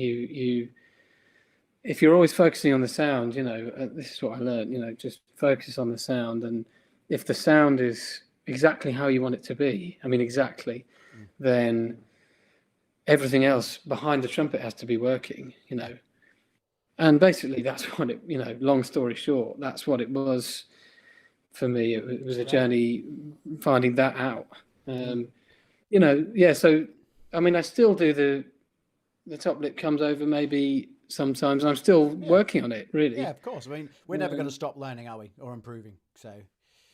If you're always focusing on the sound, this is what I learned, just focus on the sound. And if the sound is exactly how you want it to be, exactly, then everything else behind the trumpet has to be working, And basically that's what it, long story short, that's what it was for me. It was a journey finding that out. So, I still do the top lip comes over maybe sometimes, and I'm still working on it, really. Yeah, of course. We're never going to stop learning, are we? Or improving. So.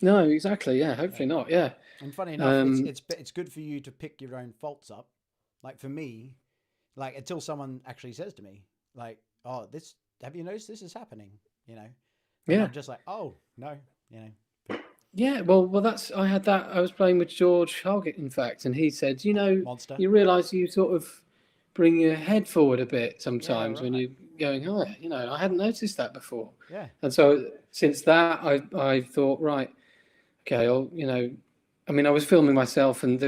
No, exactly. Yeah, hopefully not. Yeah. And funny enough, it's good for you to pick your own faults up. Like for me, like until someone actually says to me, like, "Oh, have you noticed this is happening?" And I'm just like, "Oh no," Yeah, well, I had that. I was playing with George Hargett, in fact, and he said, Monster. you realise you sort of bring your head forward a bit sometimes when you're going, I hadn't noticed that before. Yeah. And so since that, I thought, right, okay, I was filming myself and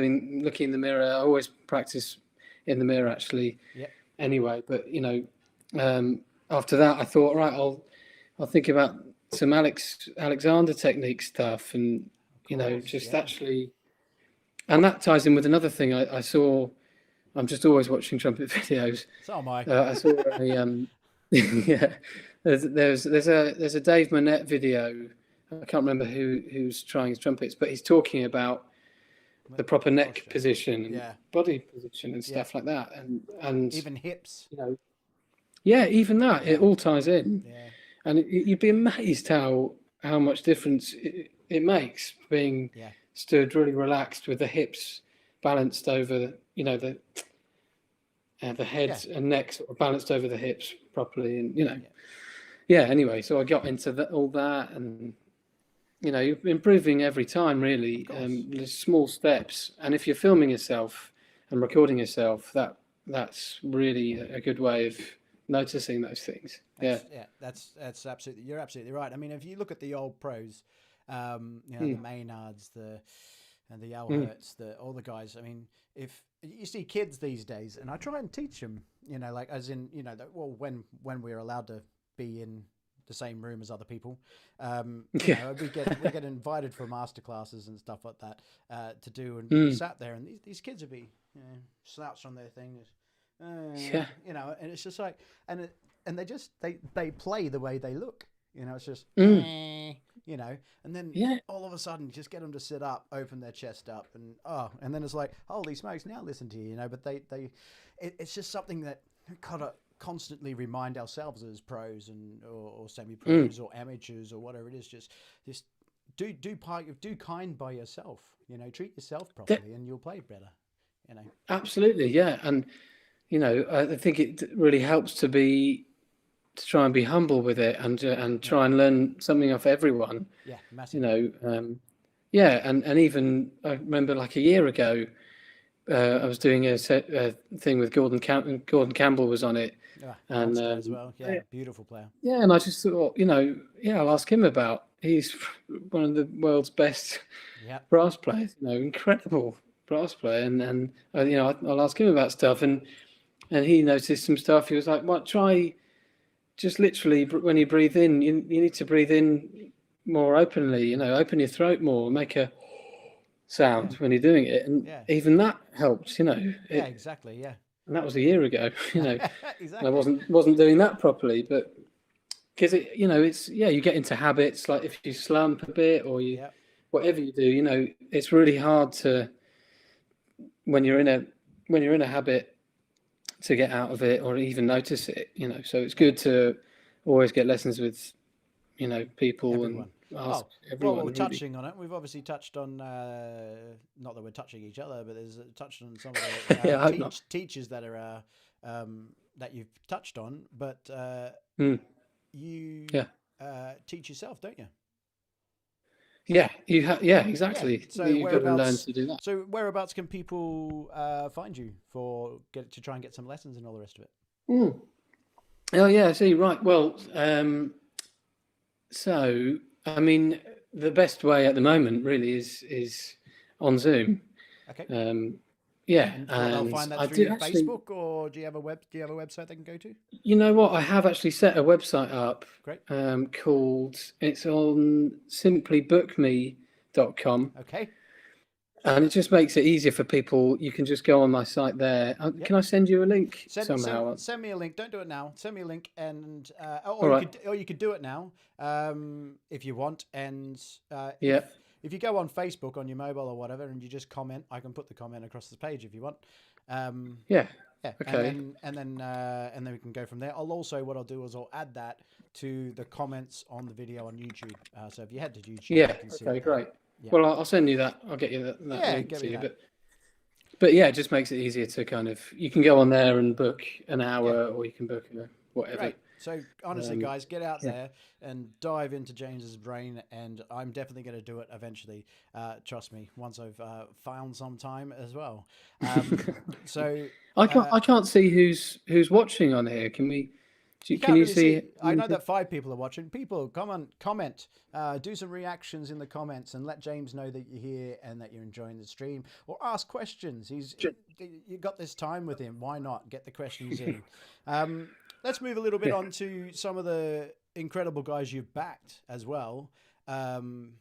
looking in the mirror. I always practice in the mirror, actually. Yeah. Anyway, but after that, I thought, right, I'll think about some Alexander technique stuff, and actually, and that ties in with another thing I saw. I'm just always watching trumpet videos. So am I. I saw a yeah. There's a Dave Monette video. I can't remember who's trying his trumpets, but he's talking about the proper neck position and body position and stuff like that, and even hips. Even that, it all ties in. Yeah. And you'd be amazed how much difference it makes being stood really relaxed with the hips balanced over the head and neck sort of balanced over the hips properly, and anyway, so I got into all that, and you're improving every time, really. There's small steps, and if you're filming yourself and recording yourself, that's really a good way of noticing those things. That's absolutely, you're absolutely right. If you look at the old pros, the Maynards, the Alherts, all the guys. If you see kids these days, and I try and teach them, like as in, when we're allowed to be in the same room as other people, we get invited for master classes and stuff like that to do, and be sat there, and these kids would be slouched on their things. And it's just like, and they play the way they look, it's just, and then all of a sudden just get them to sit up, open their chest up, and then it's like, holy smokes, now listen to you, but it's just something that gotta constantly remind ourselves as pros or semi-pros or amateurs or whatever it is, just do kind by yourself, treat yourself properly, and you'll play better, Absolutely, yeah. And I think it really helps to try and be humble with it, and try and learn something off everyone. Yeah, massively. yeah, and even I remember like a year ago, I was doing a thing with Gordon Campbell was on it, Yeah, and monster as well. Yeah, beautiful player. yeah, and I just thought, yeah, I'll ask him about. He's one of the world's best Yeah, brass players, incredible brass player, and I'll ask him about stuff, and he noticed some stuff. He was like, "What? Try just literally when you breathe in, you need to breathe in more openly. Open your throat more, make a sound when you're doing it, and yeah, even that helps. yeah, exactly. Yeah, And that was a year ago. And I exactly. wasn't doing that properly, but because it's you get into habits like if you slump a bit or you Yeah, whatever you do, it's really hard to when you're in a habit to get out of it or even notice it. So it's yeah. good to always get lessons with people and Everyone. ask Well, well, we're everyone really. touching on it. We've obviously touched on, not that we're touching each other, but there's touched on some of the Yeah, I hope not. teachers that are that you've touched on. But Mm, you yeah, teach yourself, don't you? yeah, yeah, Yeah. exactly. So You've got to learn whereabouts? to do that. So whereabouts can people find you for get to try and get some lessons and all the rest of it? Mm. Oh yeah, I see. Right. Well, so I mean, the best way at the moment really is on Zoom. Okay. Um, yeah, And what they'll and find that I through do your actually. Facebook, or do you have a web? Do you have a website they can go to? You know what? I have actually set a website up Great. called. It's on simplybookme.com. Okay. And it just makes it easier for people. You can just go on my site there. Yep. Can I send you a link Send send somehow? send me a link. Don't do it now. Send me a link, and All right. or you could do it now, if you want. And Yeah. if you go on Facebook on your mobile or whatever, and you just comment, I can put the comment across the page if you want. Um, Yeah. yeah, Okay. and then we can go from there. What I'll do is I'll add that to the comments on the video on YouTube. So if you head to YouTube, you Yeah. can see Okay. it there. Great. Yeah, Well, I'll send you that. I'll get you that yeah, link give to me you. that. But yeah, it just makes it easier to kind of you can go on there and book an Yeah. hour, or you can book whatever. Great. So honestly, Um, guys, get out yeah. there and dive into James's brain, and I'm definitely going to do it eventually. Trust me, once I've found some time as well. So I can't see who's watching on here. you Can can't you really see. see? I know that 5 people are watching. People, come on, comment, do some reactions in the comments, and let James know that you're here and that you're enjoying the stream, or ask questions. You got this time with him. Why not get the questions in? Let's move a little bit Yeah. on to some of the incredible guys you've backed as well, and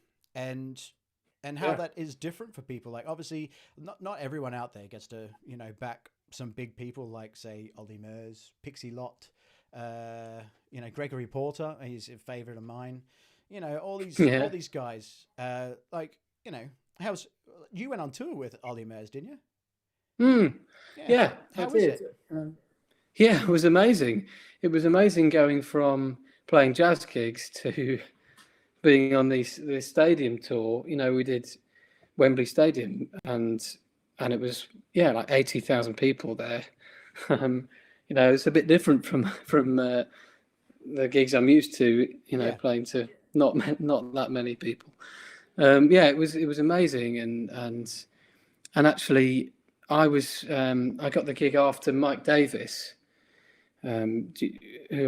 how Yeah. that is different for people. Like obviously, not everyone out there gets to back some big people like say Ollie Murs, Pixie Lott, Gregory Porter. He's a favorite of mine. All Yeah. these guys. How's you went on tour with Ollie Murs, didn't you? Mm, Yeah. yeah, I How is did. it? Yeah, it was amazing. It was amazing going from playing jazz gigs to being on this stadium tour. We did Wembley Stadium, and it was like 80,000 people there. It's a bit different from the gigs I'm used to. Yeah. Playing to not that many people. It was amazing, and actually I got the gig after Mike Davis, who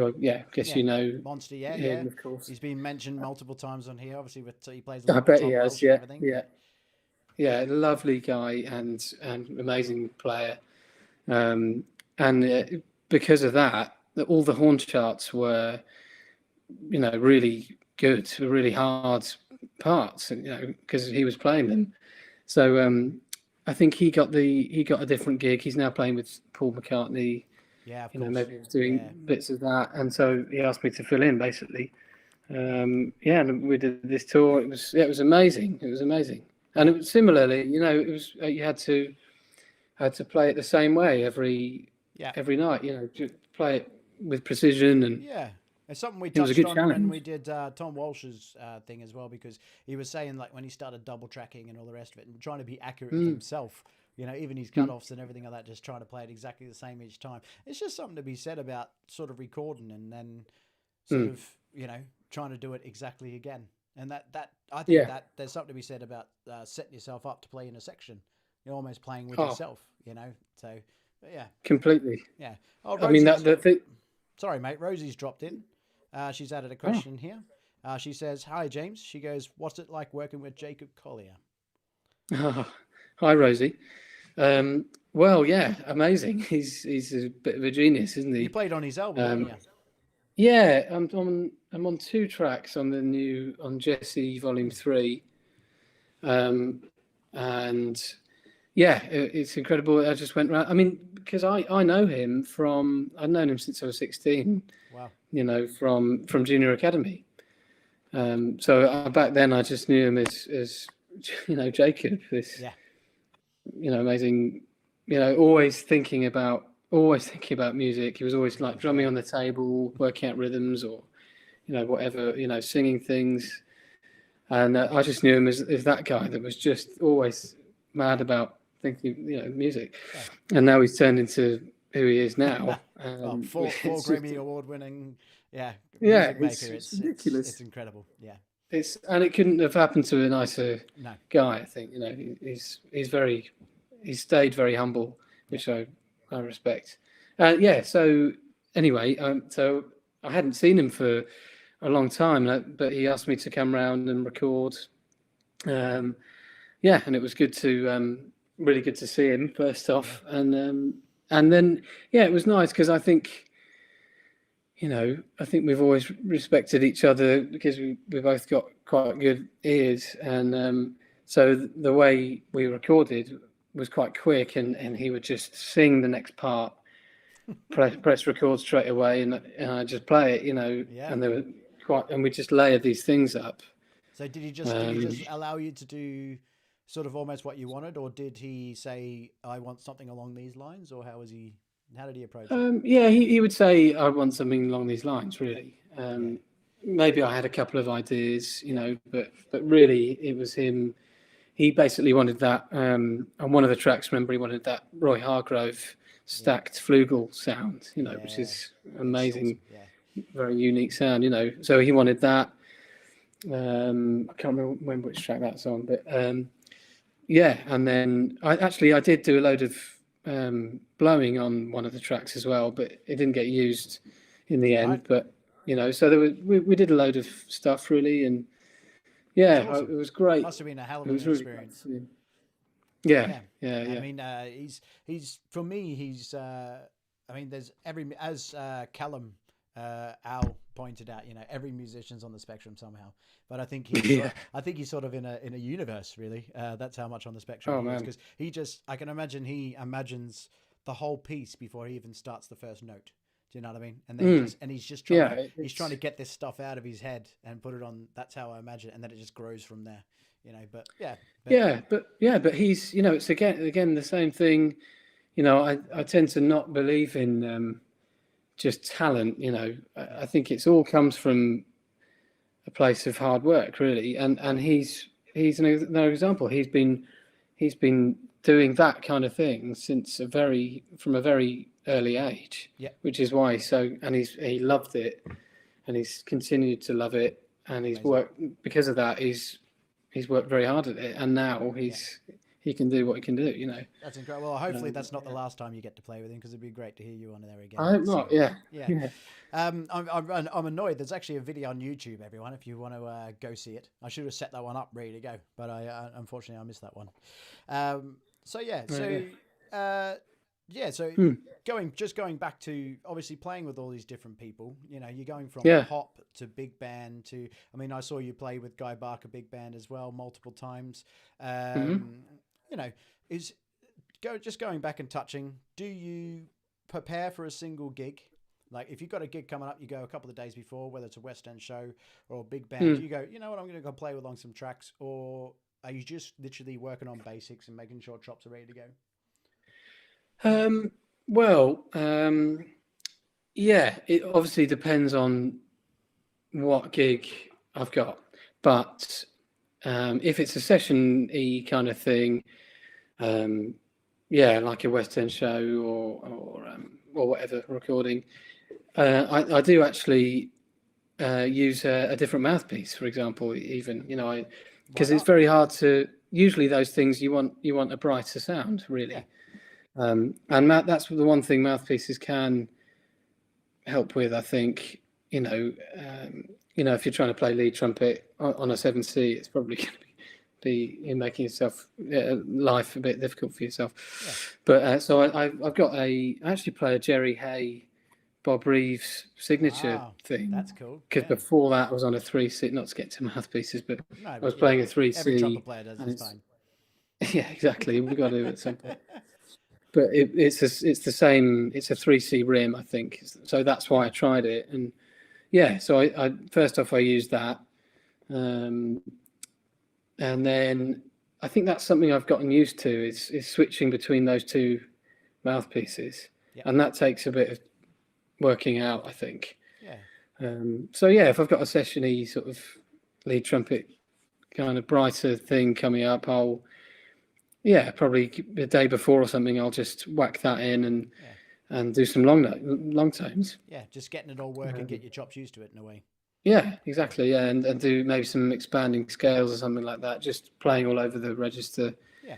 I guess Yeah. you know Monster. Yeah. Yeah. him, of course. He's been mentioned multiple times on here. Obviously, he plays I along with bet he Tom has. Welsh and Yeah, everything. yeah, Yeah. yeah. Lovely guy and amazing player. And because of that, all the horn charts were really good, really hard parts, because he was playing them. So I think he got a different gig. He's now playing with Paul McCartney. Yeah. Of course. Maybe he was doing Yeah. bits of that, and so he asked me to fill in basically. And we did this tour. It was amazing. It was amazing, and Yeah. it was similarly, it was you had to play it the same way Yeah. every night. Just play it with precision, and Yeah. It's something we it was a touched good on when challenge. we did Tom Walsh's thing as well, because he was saying like when he started double tracking and all the rest of it, and trying to be accurate with Mm, himself. Even his mm, cut-offs and everything like that, just trying to play it exactly the same each time. It's just something to be said about sort of recording and then sort mm. of trying to do it exactly again. And that I think Yeah. that there's something to be said about setting yourself up to play in a section. You're almost playing with Oh, yourself, you know. So, but yeah, completely. yeah. Oh, I mean, that Rosie's the thing. sorry, mate. Rosie's dropped in. She's added a Oh, question here. She says, "Hi, James." She goes, "What's it like working with Jacob Collier?" hi, Rosie. Well, yeah, amazing. He's a bit of a genius, isn't You he? played on his album, didn't Um, you? yeah, I'm on 2 tracks on the new on Jesse Volume 3, um, and yeah, it's incredible. I just went around. I mean, because I know him from I've known him since I was 16. Wow. From junior academy. So back then I just knew him as Jacob, this Yeah. amazing, always thinking about music. He was always like drumming on the table, working out rhythms or whatever, singing things. And I just knew him as that guy that was just always mad about thinking, music. Yeah. And now he's turned into who he is now. Well, four It's just, Grammy award winning, yeah, yeah, music it's, maker. it's It's ridiculous. incredible. Yeah. And it couldn't have happened to a nicer No. guy. I think he's stayed very humble, Yeah. which I respect. Yeah. So anyway, so I hadn't seen him for a long time, but he asked me to come round and record. Yeah, and it was really good to see him first off, and then yeah, it was nice because I think we've always respected each other because we both got quite good ears, and so the way we recorded was quite quick, and he would just sing the next part, press record straight away, and I just play it, Yeah. and they were and we just layered these things up. So did he Um, just allow you to do sort of almost what you wanted, or did he say, "I want something along these lines," or how did he approach it? yeah, he would say, I want something along these lines, really. Yeah. Maybe I had a couple of ideas, Yeah. but really it was him. He basically wanted that on one of the tracks. Remember, he wanted that Roy Hargrove Yeah. stacked flugel sound, which Yeah. is It's awesome. amazing, Yeah. very unique sound. So he wanted that. I can't remember which track that's on, but yeah. And then I did do a load of blowing on one of the tracks as well, but it didn't get used in the Right. end. But so we did a load of stuff really, and That's yeah, it awesome. was great. Must have been a hell It of an was really great. experience. Yeah, Yeah. yeah, I yeah. mean, he's for me. I mean, there's as Callum Al pointed out. Every musician's on the spectrum somehow. But I think Yeah. I think he's sort of in a universe. Really, that's how much on the spectrum Oh he is. man. Because I can imagine he imagines the whole piece before he even starts the first note. Do you know what I mean? And then he's just trying Yeah, to he's trying it's to get this stuff out of his head and put it on. That's how I imagine it, and then it just grows from there. But yeah, but but he's it's again the same thing. I tend to not believe in just talent. I think it's all comes from a place of hard work, really. And he's another example. He's been doing that kind of thing from a very early age, yeah, which is why he loved it, and he's continued to love it, and he's amazing. worked because of that. He's worked very hard at it, and now Yeah. he can do what he can do. That's incredible. Well, hopefully Um, that's not the last time you get to play with him because it'd be great to hear you on there I again hope not. singing. Yeah, Yeah. yeah. I'm annoyed. There's actually a video on YouTube, everyone, if you want to go see it. I should have set that one up ready to go, but I unfortunately I missed that one. So yeah, so yeah, so Hmm. going back to obviously playing with all these different people. You're going from Yeah. pop to big band to. I mean, I saw you play with Guy Barker big band as well multiple times. You know, is going back and touching. Do you prepare for a single gig? Like if you've got a gig coming up, you go a couple of days before, whether it's a West End show or a big band. Do you go, you know what, I'm going to go play along some tracks, or are you just literally working on basics and making sure chops are ready to go? Well, yeah, it obviously depends on what gig I've got, but if it's a session-y kind of thing, yeah, like a West End show or whatever recording, I do actually use a different mouthpiece, for example, even, Why because it's not? very hard to, usually those things you want a brighter sound, Yeah. really. That's the one thing mouthpieces can help with, I think. If you're trying to play lead trumpet on a 7C, it's probably going to be in making yourself life a bit difficult for yourself. Yeah. But so I've got I actually play a Jerry Hay, Bob Reeves signature Wow. thing, That's cool. because Yeah. before that I was on a 3C. Not to get to mouthpieces, but No, I but was playing a every trumpet 3C, player does. and It's it's fine. yeah, exactly. We've got to at some point. But it's the same. It's a 3C rim, I think. So that's why I tried it, and yeah. So I first off I used that, and then I think that's something I've gotten used to is switching between those two mouthpieces, Yep. and that takes a bit of working out, I think. Yeah. So yeah, if I've got a sessiony sort of lead trumpet kind of brighter thing coming up, I'll probably the day before or something, I'll just whack that in and do some long tones. Yeah. Just getting it all working, get your chops used to it in a way. Yeah, exactly. Yeah, and do maybe some expanding scales or something like that, just playing all over the register. Yeah.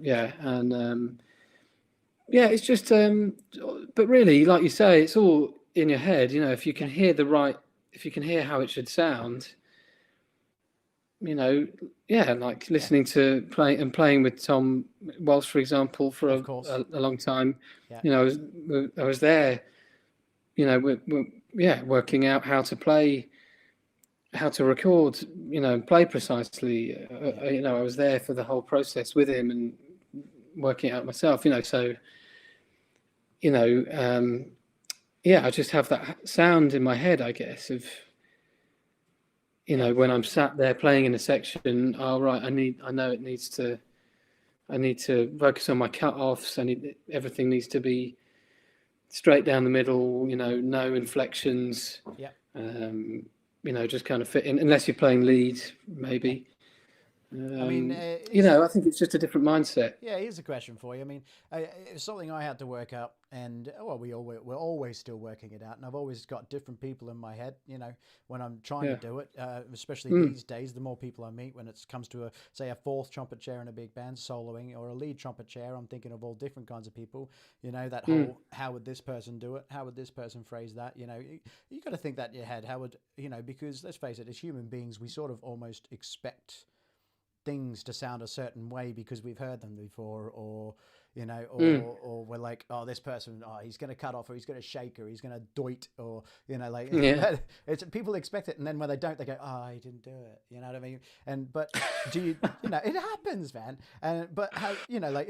Yeah, and it's just but really, like you say, it's all in your head. If you can hear if you can hear how it should sound, like listening to playing with Tom Walsh, for example, for Of course. a long time. Yeah. I was there, working out how to play, how to record, play precisely. I was there for the whole process with him and working it out myself. So, I just have that sound in my head, I guess, of, when I'm sat there playing in a section. Oh, right, I need to focus on my cut-offs. Everything needs to be straight down the middle, no inflections. Yeah. Just kind of fit in, unless you're playing lead, maybe. I mean, I think it's just a different mindset. Yeah, here's a question for you. I mean, it's something I had to work out, and we're always still working it out. And I've always got different people in my head. When I'm trying to do it, especially these days, the more people I meet, when it comes to a fourth trumpet chair in a big band soloing, or a lead trumpet chair, I'm thinking of all different kinds of people. That whole, how would this person do it? How would this person phrase that? You got to think that in your head. How would because let's face it, as human beings, we sort of almost expect things to sound a certain way because we've heard them before, or or we're like, oh, this person, he's going to cut off, or he's going to shake, or he's going to doit, or it's people expect it, and then when they don't, they go, oh, he didn't do it. You know what I mean? But do you it happens, man. But how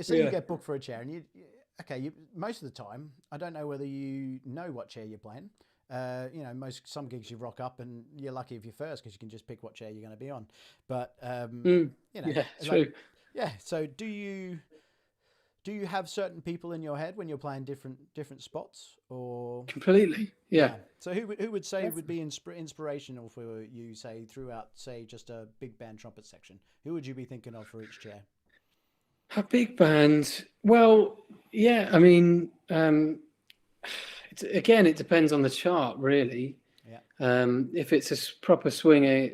say you get booked for a chair, and you most of the time, I don't know whether you know what chair you're playing. Some gigs you rock up and you're lucky if you're first because you can just pick what chair you're going to be on. But true. So do you have certain people in your head when you're playing different spots, or completely? Yeah. So who would say would be inspirational for you, say throughout, say just a big band trumpet section? Who would you be thinking of for each chair? A big band. Well, yeah. I mean. Again, it depends on the chart, really. Yeah. If it's a proper swinger,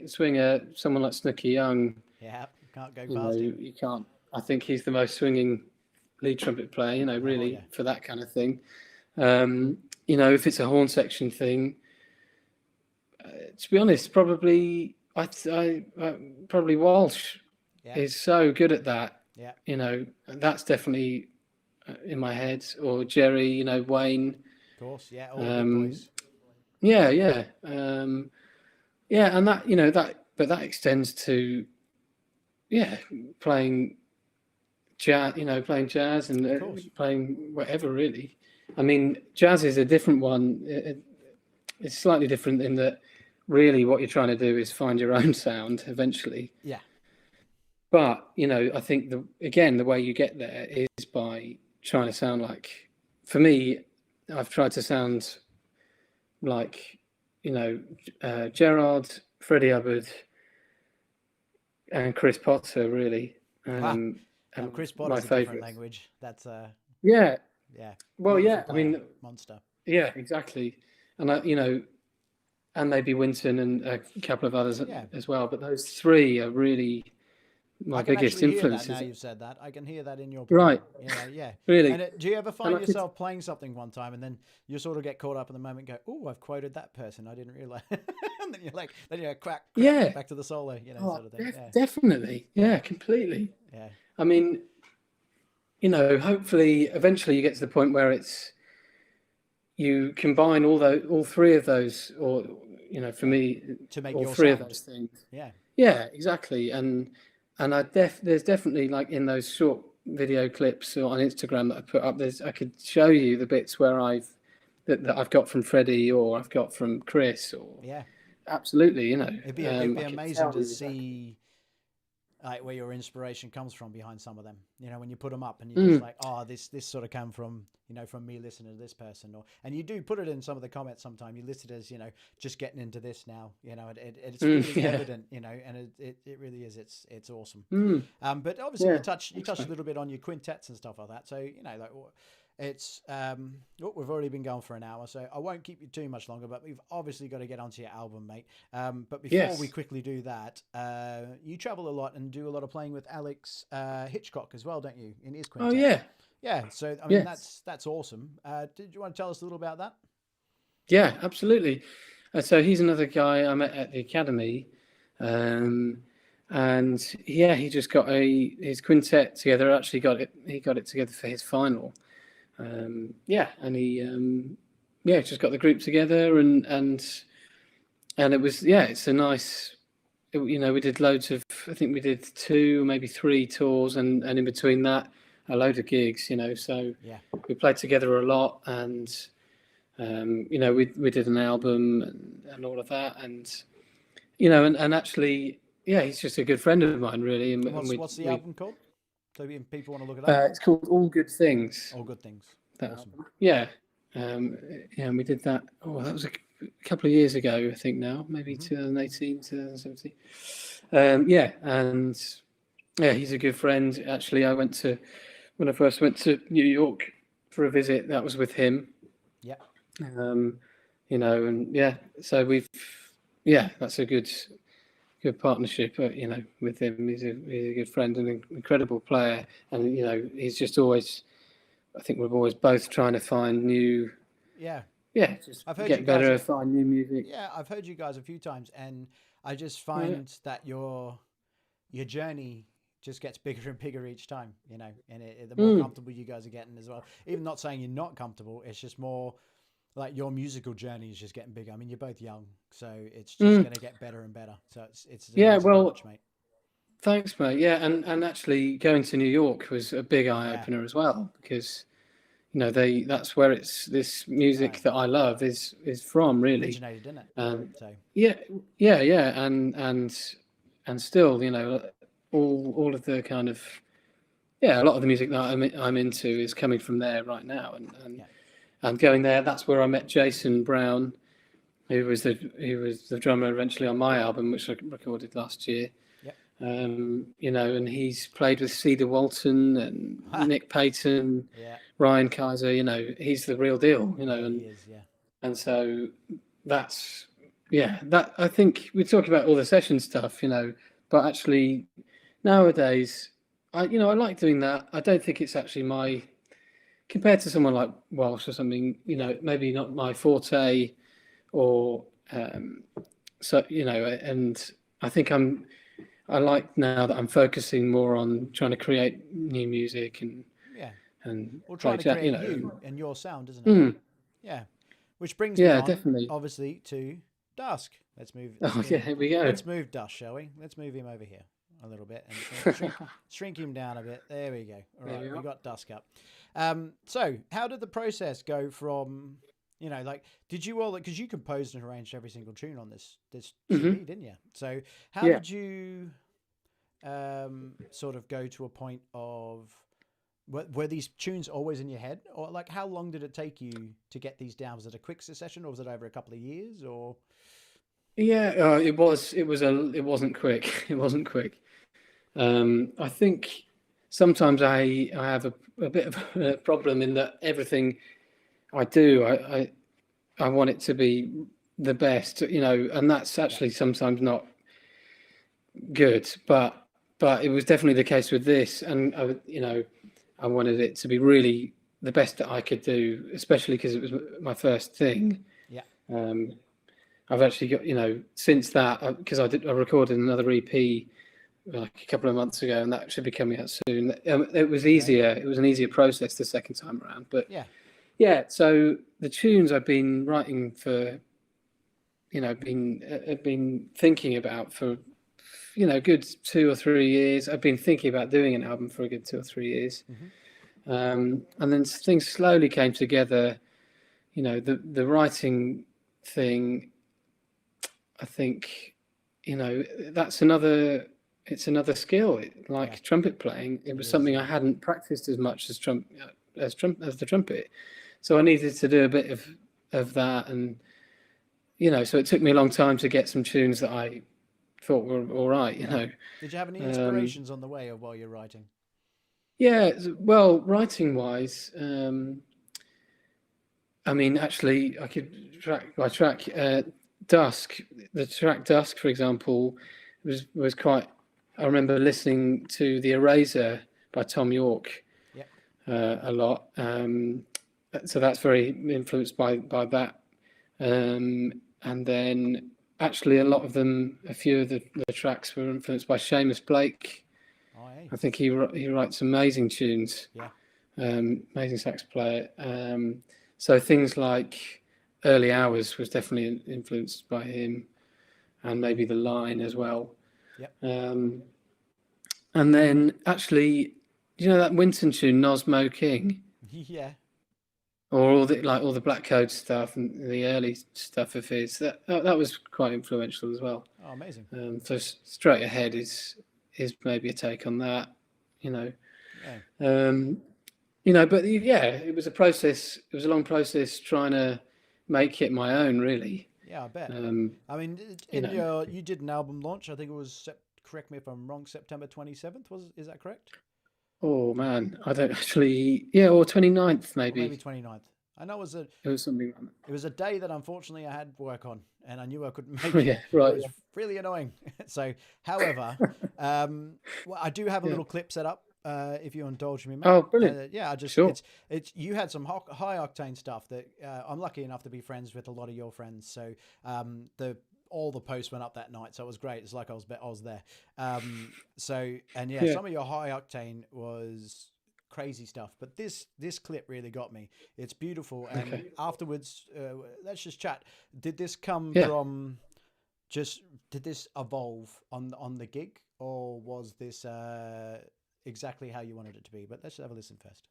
someone like Snooky Young. Yeah, can't go past him. You can't. I think he's the most swinging lead trumpet player. Really for that kind of thing. If it's a horn section thing, to be honest, probably probably Walsh is so good at that. Yeah. That's definitely in my head. Or Jerry, Wayne. Of course, yeah, all the big boys. Yeah. And that, but that extends to, playing jazz and playing whatever, really. I mean, jazz is a different one. It's slightly different in that really what you're trying to do is find your own sound eventually. Yeah. But, I think the way you get there is by trying to sound like, for me, I've tried to sound like, Gerard, Freddie Hubbard, and Chris Potter, really. And Chris Potter's a different language. That's yeah. Yeah. Well, yeah. I mean, monster. Yeah, exactly. And and maybe Winton and a couple of others Yeah. as well. But those three are really my I can biggest actually hear that now influences. you've said that. I can hear that in your Right, playing. Yeah. really. And do you ever And find I could, yourself playing something one time and then you sort of get caught up in the moment and go, oh, I've quoted that person. I didn't realize. And then you're like, crack, yeah, back to the solo, oh, sort of thing. Yeah. definitely, Yeah. yeah, completely. Yeah. I mean, hopefully, eventually, you get to the point where you combine all three of those, or for me, To make all your three of sound. those things. Yeah. Yeah, exactly. And there's definitely, like, in those short video clips on Instagram that I put up, I could show you the bits where that I've got from Freddie, or I've got from Chris, or Yeah. absolutely, It'd be I could amazing tell to you exactly. see like where your inspiration comes from behind some of them. When you put them up and you're just Mm, like, oh, this sort of came from from me listening to this person, and you do put it in some of the comments. Sometimes you list it as just getting into this now. It's really yeah. evident. And it really is. It's awesome. Mm, But obviously yeah. you Thanks, touched a mate. little bit on your quintets and stuff like that. So like it's we've already been going for an hour, so I won't keep you too much longer. But we've obviously got to get onto your album, mate. But before we Yes. quickly do that, you travel a lot and do a lot of playing with Alex Hitchcock as well, don't you? In his Oh, quintet. yeah. Yeah. So I mean Yes. that's awesome. Did you want to tell us a little about that? Yeah, absolutely. So he's another guy I met at the academy, um, and yeah, he just got his quintet together. Actually, he got it together for his final. Yeah, and he just got the group together, and it was, it's a nice. We did loads of. I think we did 2, maybe 3 tours, and in between that, a load of gigs. So Yeah. we played together a lot, and we did an album and all of that, and actually, yeah, he's just a good friend of mine, really, and, And and what's the we album called? So if people want to look it up. it's called All Good Things. All good things. That Awesome. album. Yeah, and we did that. Oh, that was a couple of years ago, I think. Now, maybe 2018, 2017. Yeah, and yeah, he's a good friend. Actually, when I first went to New York for a visit, that was with him. Yeah. And yeah, so that's a good partnership. With him, he's a good friend and an incredible player, and he's just always. I think we're always both trying to find new, Yeah. just I've heard you get guys. better, find new music. Yeah, I've heard you guys a few times, and I just Oh, yeah. find that your journey just gets bigger and bigger each time. And the more comfortable you guys are getting as well. Even not saying you're not comfortable, it's just more like your musical journey is just getting bigger. I mean, you're both young, so it's just going to get better and better. So it's Yeah, amazing to well, watch, mate. thanks, mate. Yeah, and actually going to New York was a big eye Yeah, opener as well, because that's where this music right. that I love is from, really. Originated, didn't it? So Yeah, and still, all of the kind of, a lot of the music that I'm into is coming from there right now, and yeah, and going there. That's where I met Jason Brown, who was the drummer eventually on my album, which I recorded last year. yeah, And he's played with Cedar Walton and Nick Payton, yeah. Ryan Kaiser. He's the real deal. Yeah, he is. Yeah, And so that's, that, I think we talk about all the session stuff, but actually nowadays, I like doing that. I don't think it's actually compared to someone like Welsh or something, maybe not my forte, or so, and I think I like now that I'm focusing more on trying to create new music yeah. and We're play trying to create you you and your sound, isn't it? Mm, Yeah. Which brings me yeah, on, definitely. obviously, to Dusk. Let's move. Oh, yeah, here we go. Let's move Dusk, shall we? Let's move him over here a little bit and shrink him down a bit. There we go. All right, we got Dusk up. So, how did the process go from, did you all, because you composed and arranged every single tune on this CD, didn't you? So, how did you sort of go to a point of, were these tunes always in your head, or like how long did it take you to get these down? Was it a quick succession, or was it over a couple of years, or? Yeah, it wasn't quick. It wasn't quick. I think sometimes I have a bit of a problem in that everything I do, I want it to be the best, and that's actually sometimes not good, but it was definitely the case with this, and I wanted it to be really the best that I could do, especially because it was my first thing. Yeah. I've actually got, since that, because I recorded another EP like a couple of months ago, and that should be coming out soon. It was easier. It was an easier process the second time around. But yeah. So the tunes I've been writing for, been thinking about for, good 2 or 3 years. I've been thinking about doing an album for a good 2 or 3 years, and then things slowly came together. The writing thing. I think, that's another. It's another skill, like trumpet playing. It was something I hadn't practiced as much as the trumpet, so I needed to do a bit of that, and so it took me a long time to get some tunes that I thought were all right. Did you have any inspirations on the way, or while you're writing? Yeah, well, writing wise, I mean, actually, I could track by track. Dusk, the track Dusk, for example, was quite. I remember listening to The Eraser by Tom York a lot. So that's very influenced by that. And then actually a few of the tracks were influenced by Seamus Blake. Oh, hey. I think he writes amazing tunes. Yeah. Amazing sax player. So things like Early Hours was definitely influenced by him, and maybe The Line as well. Yep. And then actually, that Winton tune, Nosmo King? Yeah. Or all the Black Code stuff and the early stuff of his. That was quite influential as well. Oh, amazing. So Straight Ahead is maybe a take on that, Yeah. But yeah, it was a process. It was a long process trying to make it my own, really. Yeah, I bet. I mean, you did an album launch. I think it was, correct me if I'm wrong, September 27th. Is that correct? Oh man, I don't actually. Yeah, or 29th maybe. Or maybe 29th. I know it was something. It was a day that unfortunately I had work on, and I knew I couldn't make it. it. Right. It was really annoying. So, however, well, I do have a little clip set up. If you indulge me, Matt. Oh, brilliant! Yeah, I just sure. It's you had some high octane stuff that I'm lucky enough to be friends with a lot of your friends. So all the posts went up that night, so it was great. It's like I was there. Some of your high octane was crazy stuff, but this clip really got me. It's beautiful, and afterwards, let's just chat. Did this come from? Did this evolve on the gig, or was this exactly how you wanted it to be? But let's have a listen first.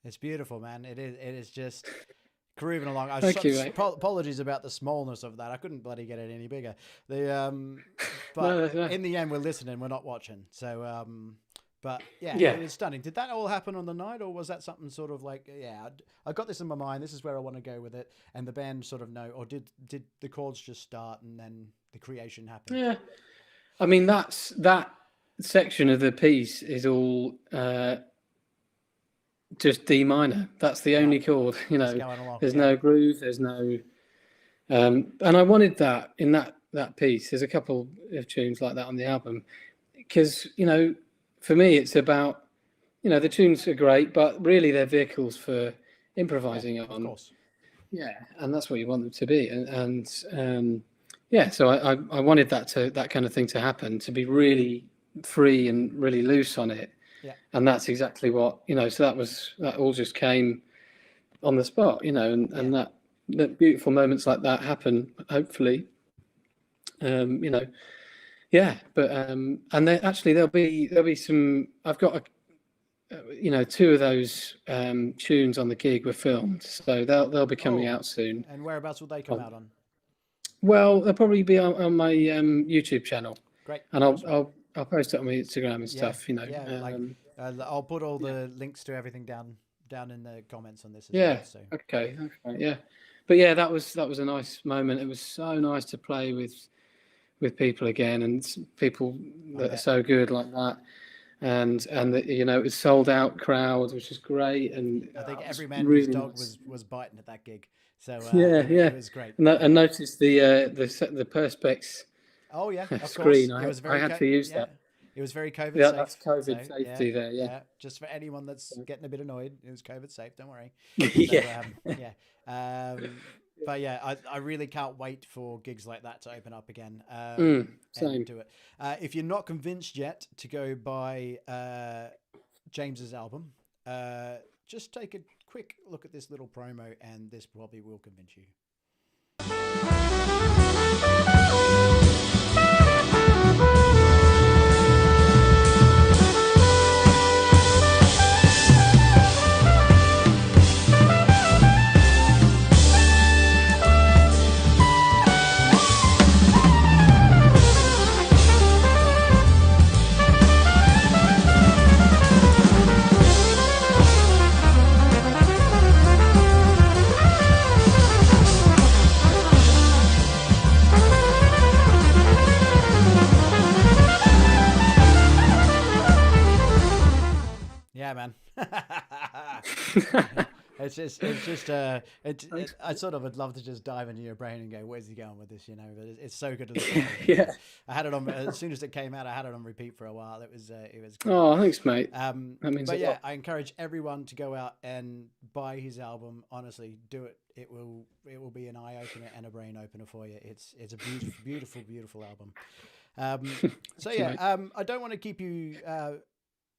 It's beautiful, man. It is just grooving along. Thank you, mate. Apologies about the smallness of that. I couldn't bloody get it any bigger. But no. In the end, we're listening. We're not watching. So, but yeah, it was stunning. Did that all happen on the night, or was that something sort of like, I got this in my mind. This is where I want to go with it, and the band sort of know, or did the chords just start and then the creation happen? Yeah, I mean that section of the piece is all. Just D minor. That's the only chord. There's no groove. There's no. And I wanted that in that piece. There's a couple of tunes like that on the album, because for me it's about the tunes are great, but really they're vehicles for improvising on. Of course. Yeah, and that's what you want them to be. So I wanted that kind of thing to happen, to be really free and really loose on it. Yeah. And that's exactly what, so that all just came on the spot, and that beautiful moments like that happen, hopefully. Yeah, but and then actually there'll be some. I've got two of those tunes on the gig were filmed, so they'll be coming out soon. And whereabouts will they come out on? Well, they'll probably be on my YouTube channel. Great. And I'll post it on my Instagram and stuff. I'll put all the links to everything down in the comments on this as yeah. well. So. Okay. Yeah. But yeah, that was a nice moment. It was so nice to play with people again, and people that are so good like that. And it was sold out crowd, which is great. And I think every man whose dog was biting at that gig. So it was great. And noticed the perspex. Oh yeah, of screen. Course. I had to use that. It was very COVID safe. safe. That's COVID safety there. Yeah. Just for anyone that's getting a bit annoyed, it was COVID safe. Don't worry. But yeah, I really can't wait for gigs like that to open up again. Same. And do it. If you're not convinced yet to go buy James's album, just take a quick look at this little promo, and this probably will convince you. Yeah, man. I sort of would love to just dive into your brain and go, "Where's he going with this?" But it's so good to listen to. Yeah. I had it on as soon as it came out. I had it on repeat for a while. It was great. Oh, thanks, mate. That means a lot. I encourage everyone to go out and buy his album. Honestly, do it. It will be an eye opener and a brain opener for you. It's a beautiful, beautiful, beautiful album. So yeah, I don't want to keep you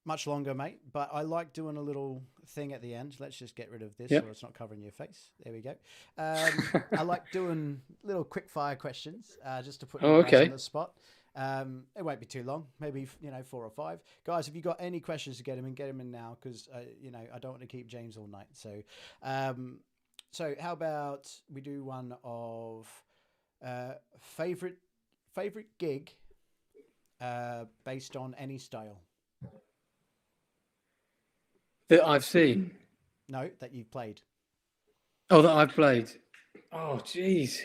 much longer, mate, but I like doing a little thing at the end. Let's just get rid of this so it's not covering your face. There we go. I like doing little quick fire questions just to put you guys on the spot. It won't be too long, maybe 4 or 5. Guys, if you've got any questions to get them in now, because I don't want to keep James all night. So how about we do one of favorite gig based on any style that I've seen? No, that you've played. Oh, that I've played. Oh, jeez.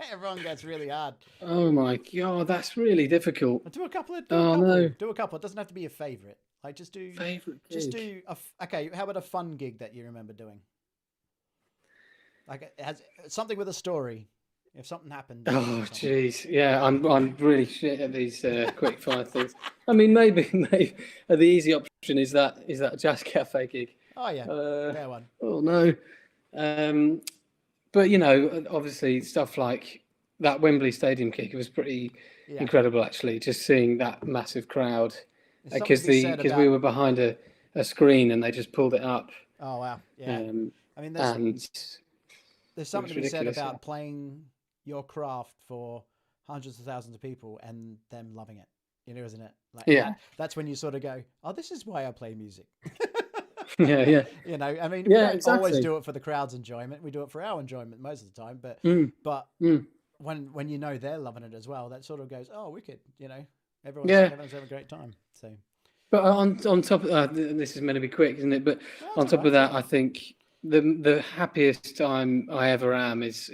Everyone gets really hard. Oh my God, that's really difficult. Do a couple. No. Do a couple. It doesn't have to be a favorite. Like just do favorite gig. Just do okay. How about a fun gig that you remember doing? Like it has something with a story. If something happened. Oh, jeez. Yeah, I'm really shit at these quick fire things. I mean, maybe the easy option is that Jazz Cafe gig. Oh yeah, fair one. Oh no. But obviously stuff like that Wembley Stadium gig, it was pretty incredible actually, just seeing that massive crowd, because we were behind a screen and they just pulled it up. Oh wow, yeah. I mean, there's something to be said about playing your craft for hundreds of thousands of people and them loving it, isn't it? Like, that's when you sort of go, oh, this is why I play music. Yeah. I mean, we don't always do it for the crowd's enjoyment. We do it for our enjoyment most of the time. But when they're loving it as well, that sort of goes, oh, wicked. Everyone's having a great time. So, but on top of this is meant to be quick, isn't it? But on top of that, I think the happiest time I ever am is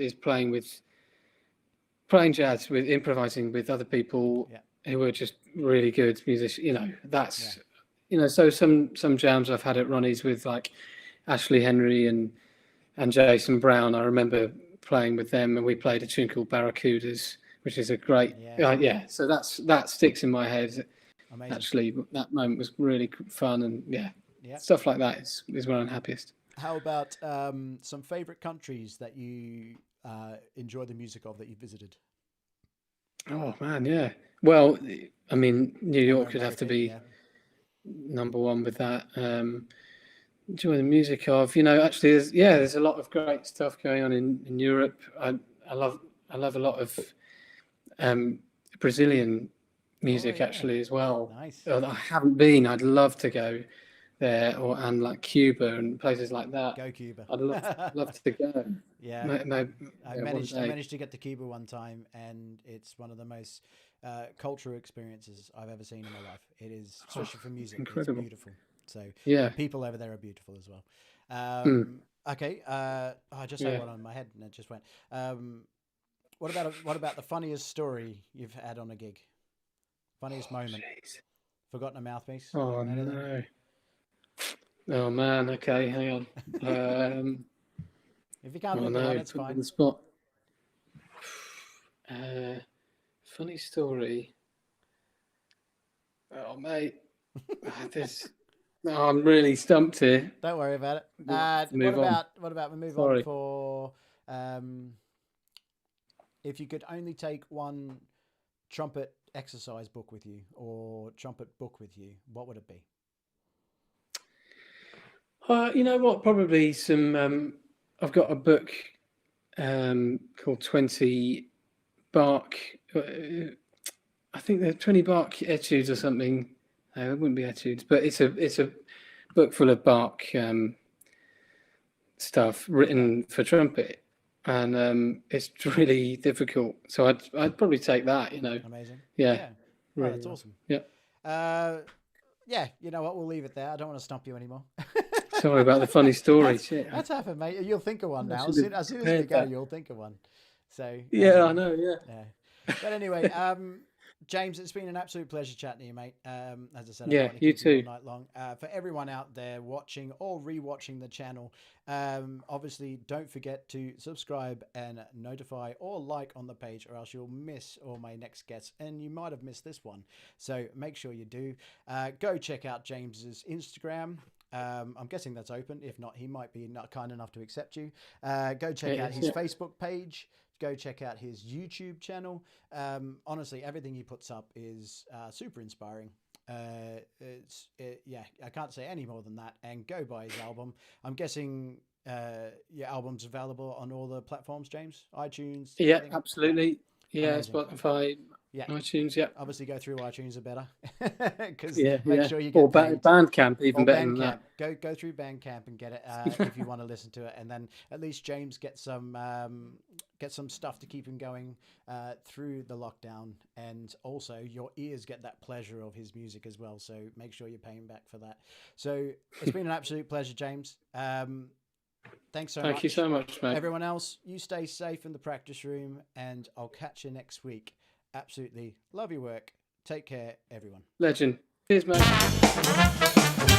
playing jazz, with improvising with other people who are just really good musicians. That's so some jams I've had at Ronnie's with like Ashley Henry and Jason Brown. I remember playing with them, and we played a tune called Barracudas, which is a great so that sticks in my head. Amazing. Actually, that moment was really fun, and stuff like that is where I'm happiest. How about some favorite countries that you enjoy the music of that you visited? Oh man, yeah. Well, I mean, New York would have to American, be yeah. number one with that. Enjoy the music of, you know, actually, there's a lot of great stuff going on in Europe. I love I love a lot of um, Brazilian Oh music yeah, actually as well. nice. I haven't been. I'd love to go there, and like Cuba and places like that. Go Cuba. I'd love to go. Yeah, Maybe, I yeah, one managed. I day. managed to get to Cuba one time, and it's one of the most cultural experiences I've ever seen in my life. It is, Oh, especially for music, it's incredible. beautiful. So Yeah. the people over there are beautiful as well. Mm, Okay, I just had yeah. one on my head, and it just went. What about the funniest story you've had on a gig? Funniest moment? Jeez. Forgotten a mouthpiece? Oh Anything? no. Oh man. Okay, hang on. If you can't Oh think of one, no, it's put me on fine. the spot. Funny story. Oh mate, this. No, I'm really stumped here. Don't worry about it. We'll have to move on. What about we move on Sorry. for um, if you could only take one trumpet exercise book with you or trumpet book with you, what would it be? You know what? Probably some. I've got a book called 20 Bark. I think they're 20 Bark etudes or something. No, it wouldn't be etudes, but it's a book full of Bach stuff Yeah, written for trumpet, and it's really difficult. So I'd probably take that. You know, amazing. yeah, Yeah, oh, really that's well. awesome. Yeah. Uh, yeah, you know what? We'll leave it there. I don't want to stump you anymore. Sorry about the funny story. Shit, That's happened, mate. You'll think of one I now. should have As soon as we prepared go, that. you'll think of one. So, Yeah, I know. Yeah. yeah. But anyway, James, it's been an absolute pleasure chatting to you, mate. As I said, I don't Yeah, want to you keep you all too. night long. For everyone out there watching or rewatching the channel, obviously don't forget to subscribe and notify or like on the page, or else you'll miss all my next guests, and you might have missed this one. So make sure you do. Go check out James's Instagram. I'm guessing that's open. If not, he might be not kind enough to accept you. Go check It out is, his yeah. Facebook page. Go check out his YouTube channel. Honestly, everything he puts up is super inspiring. Yeah, I can't say any more than that. And go buy his album. I'm guessing your album's available on all the platforms, James, iTunes, Yeah, everything. Yeah, absolutely. Yeah, amazing. Spotify, Yeah, iTunes. Yeah, obviously go through iTunes are better because yeah, make yeah. sure you Or get paid. Bandcamp, even Or better than Bandcamp. that. Go through Bandcamp and get it if you want to listen to it, and then at least James get some stuff to keep him going through the lockdown, and also your ears get that pleasure of his music as well. So make sure you're paying back for that. So it's been an absolute pleasure, James. Thanks so Thank you much. so much, mate. Everyone else, you stay safe in the practice room, and I'll catch you next week. Absolutely love your work. Take care, everyone. Legend. Cheers, mate.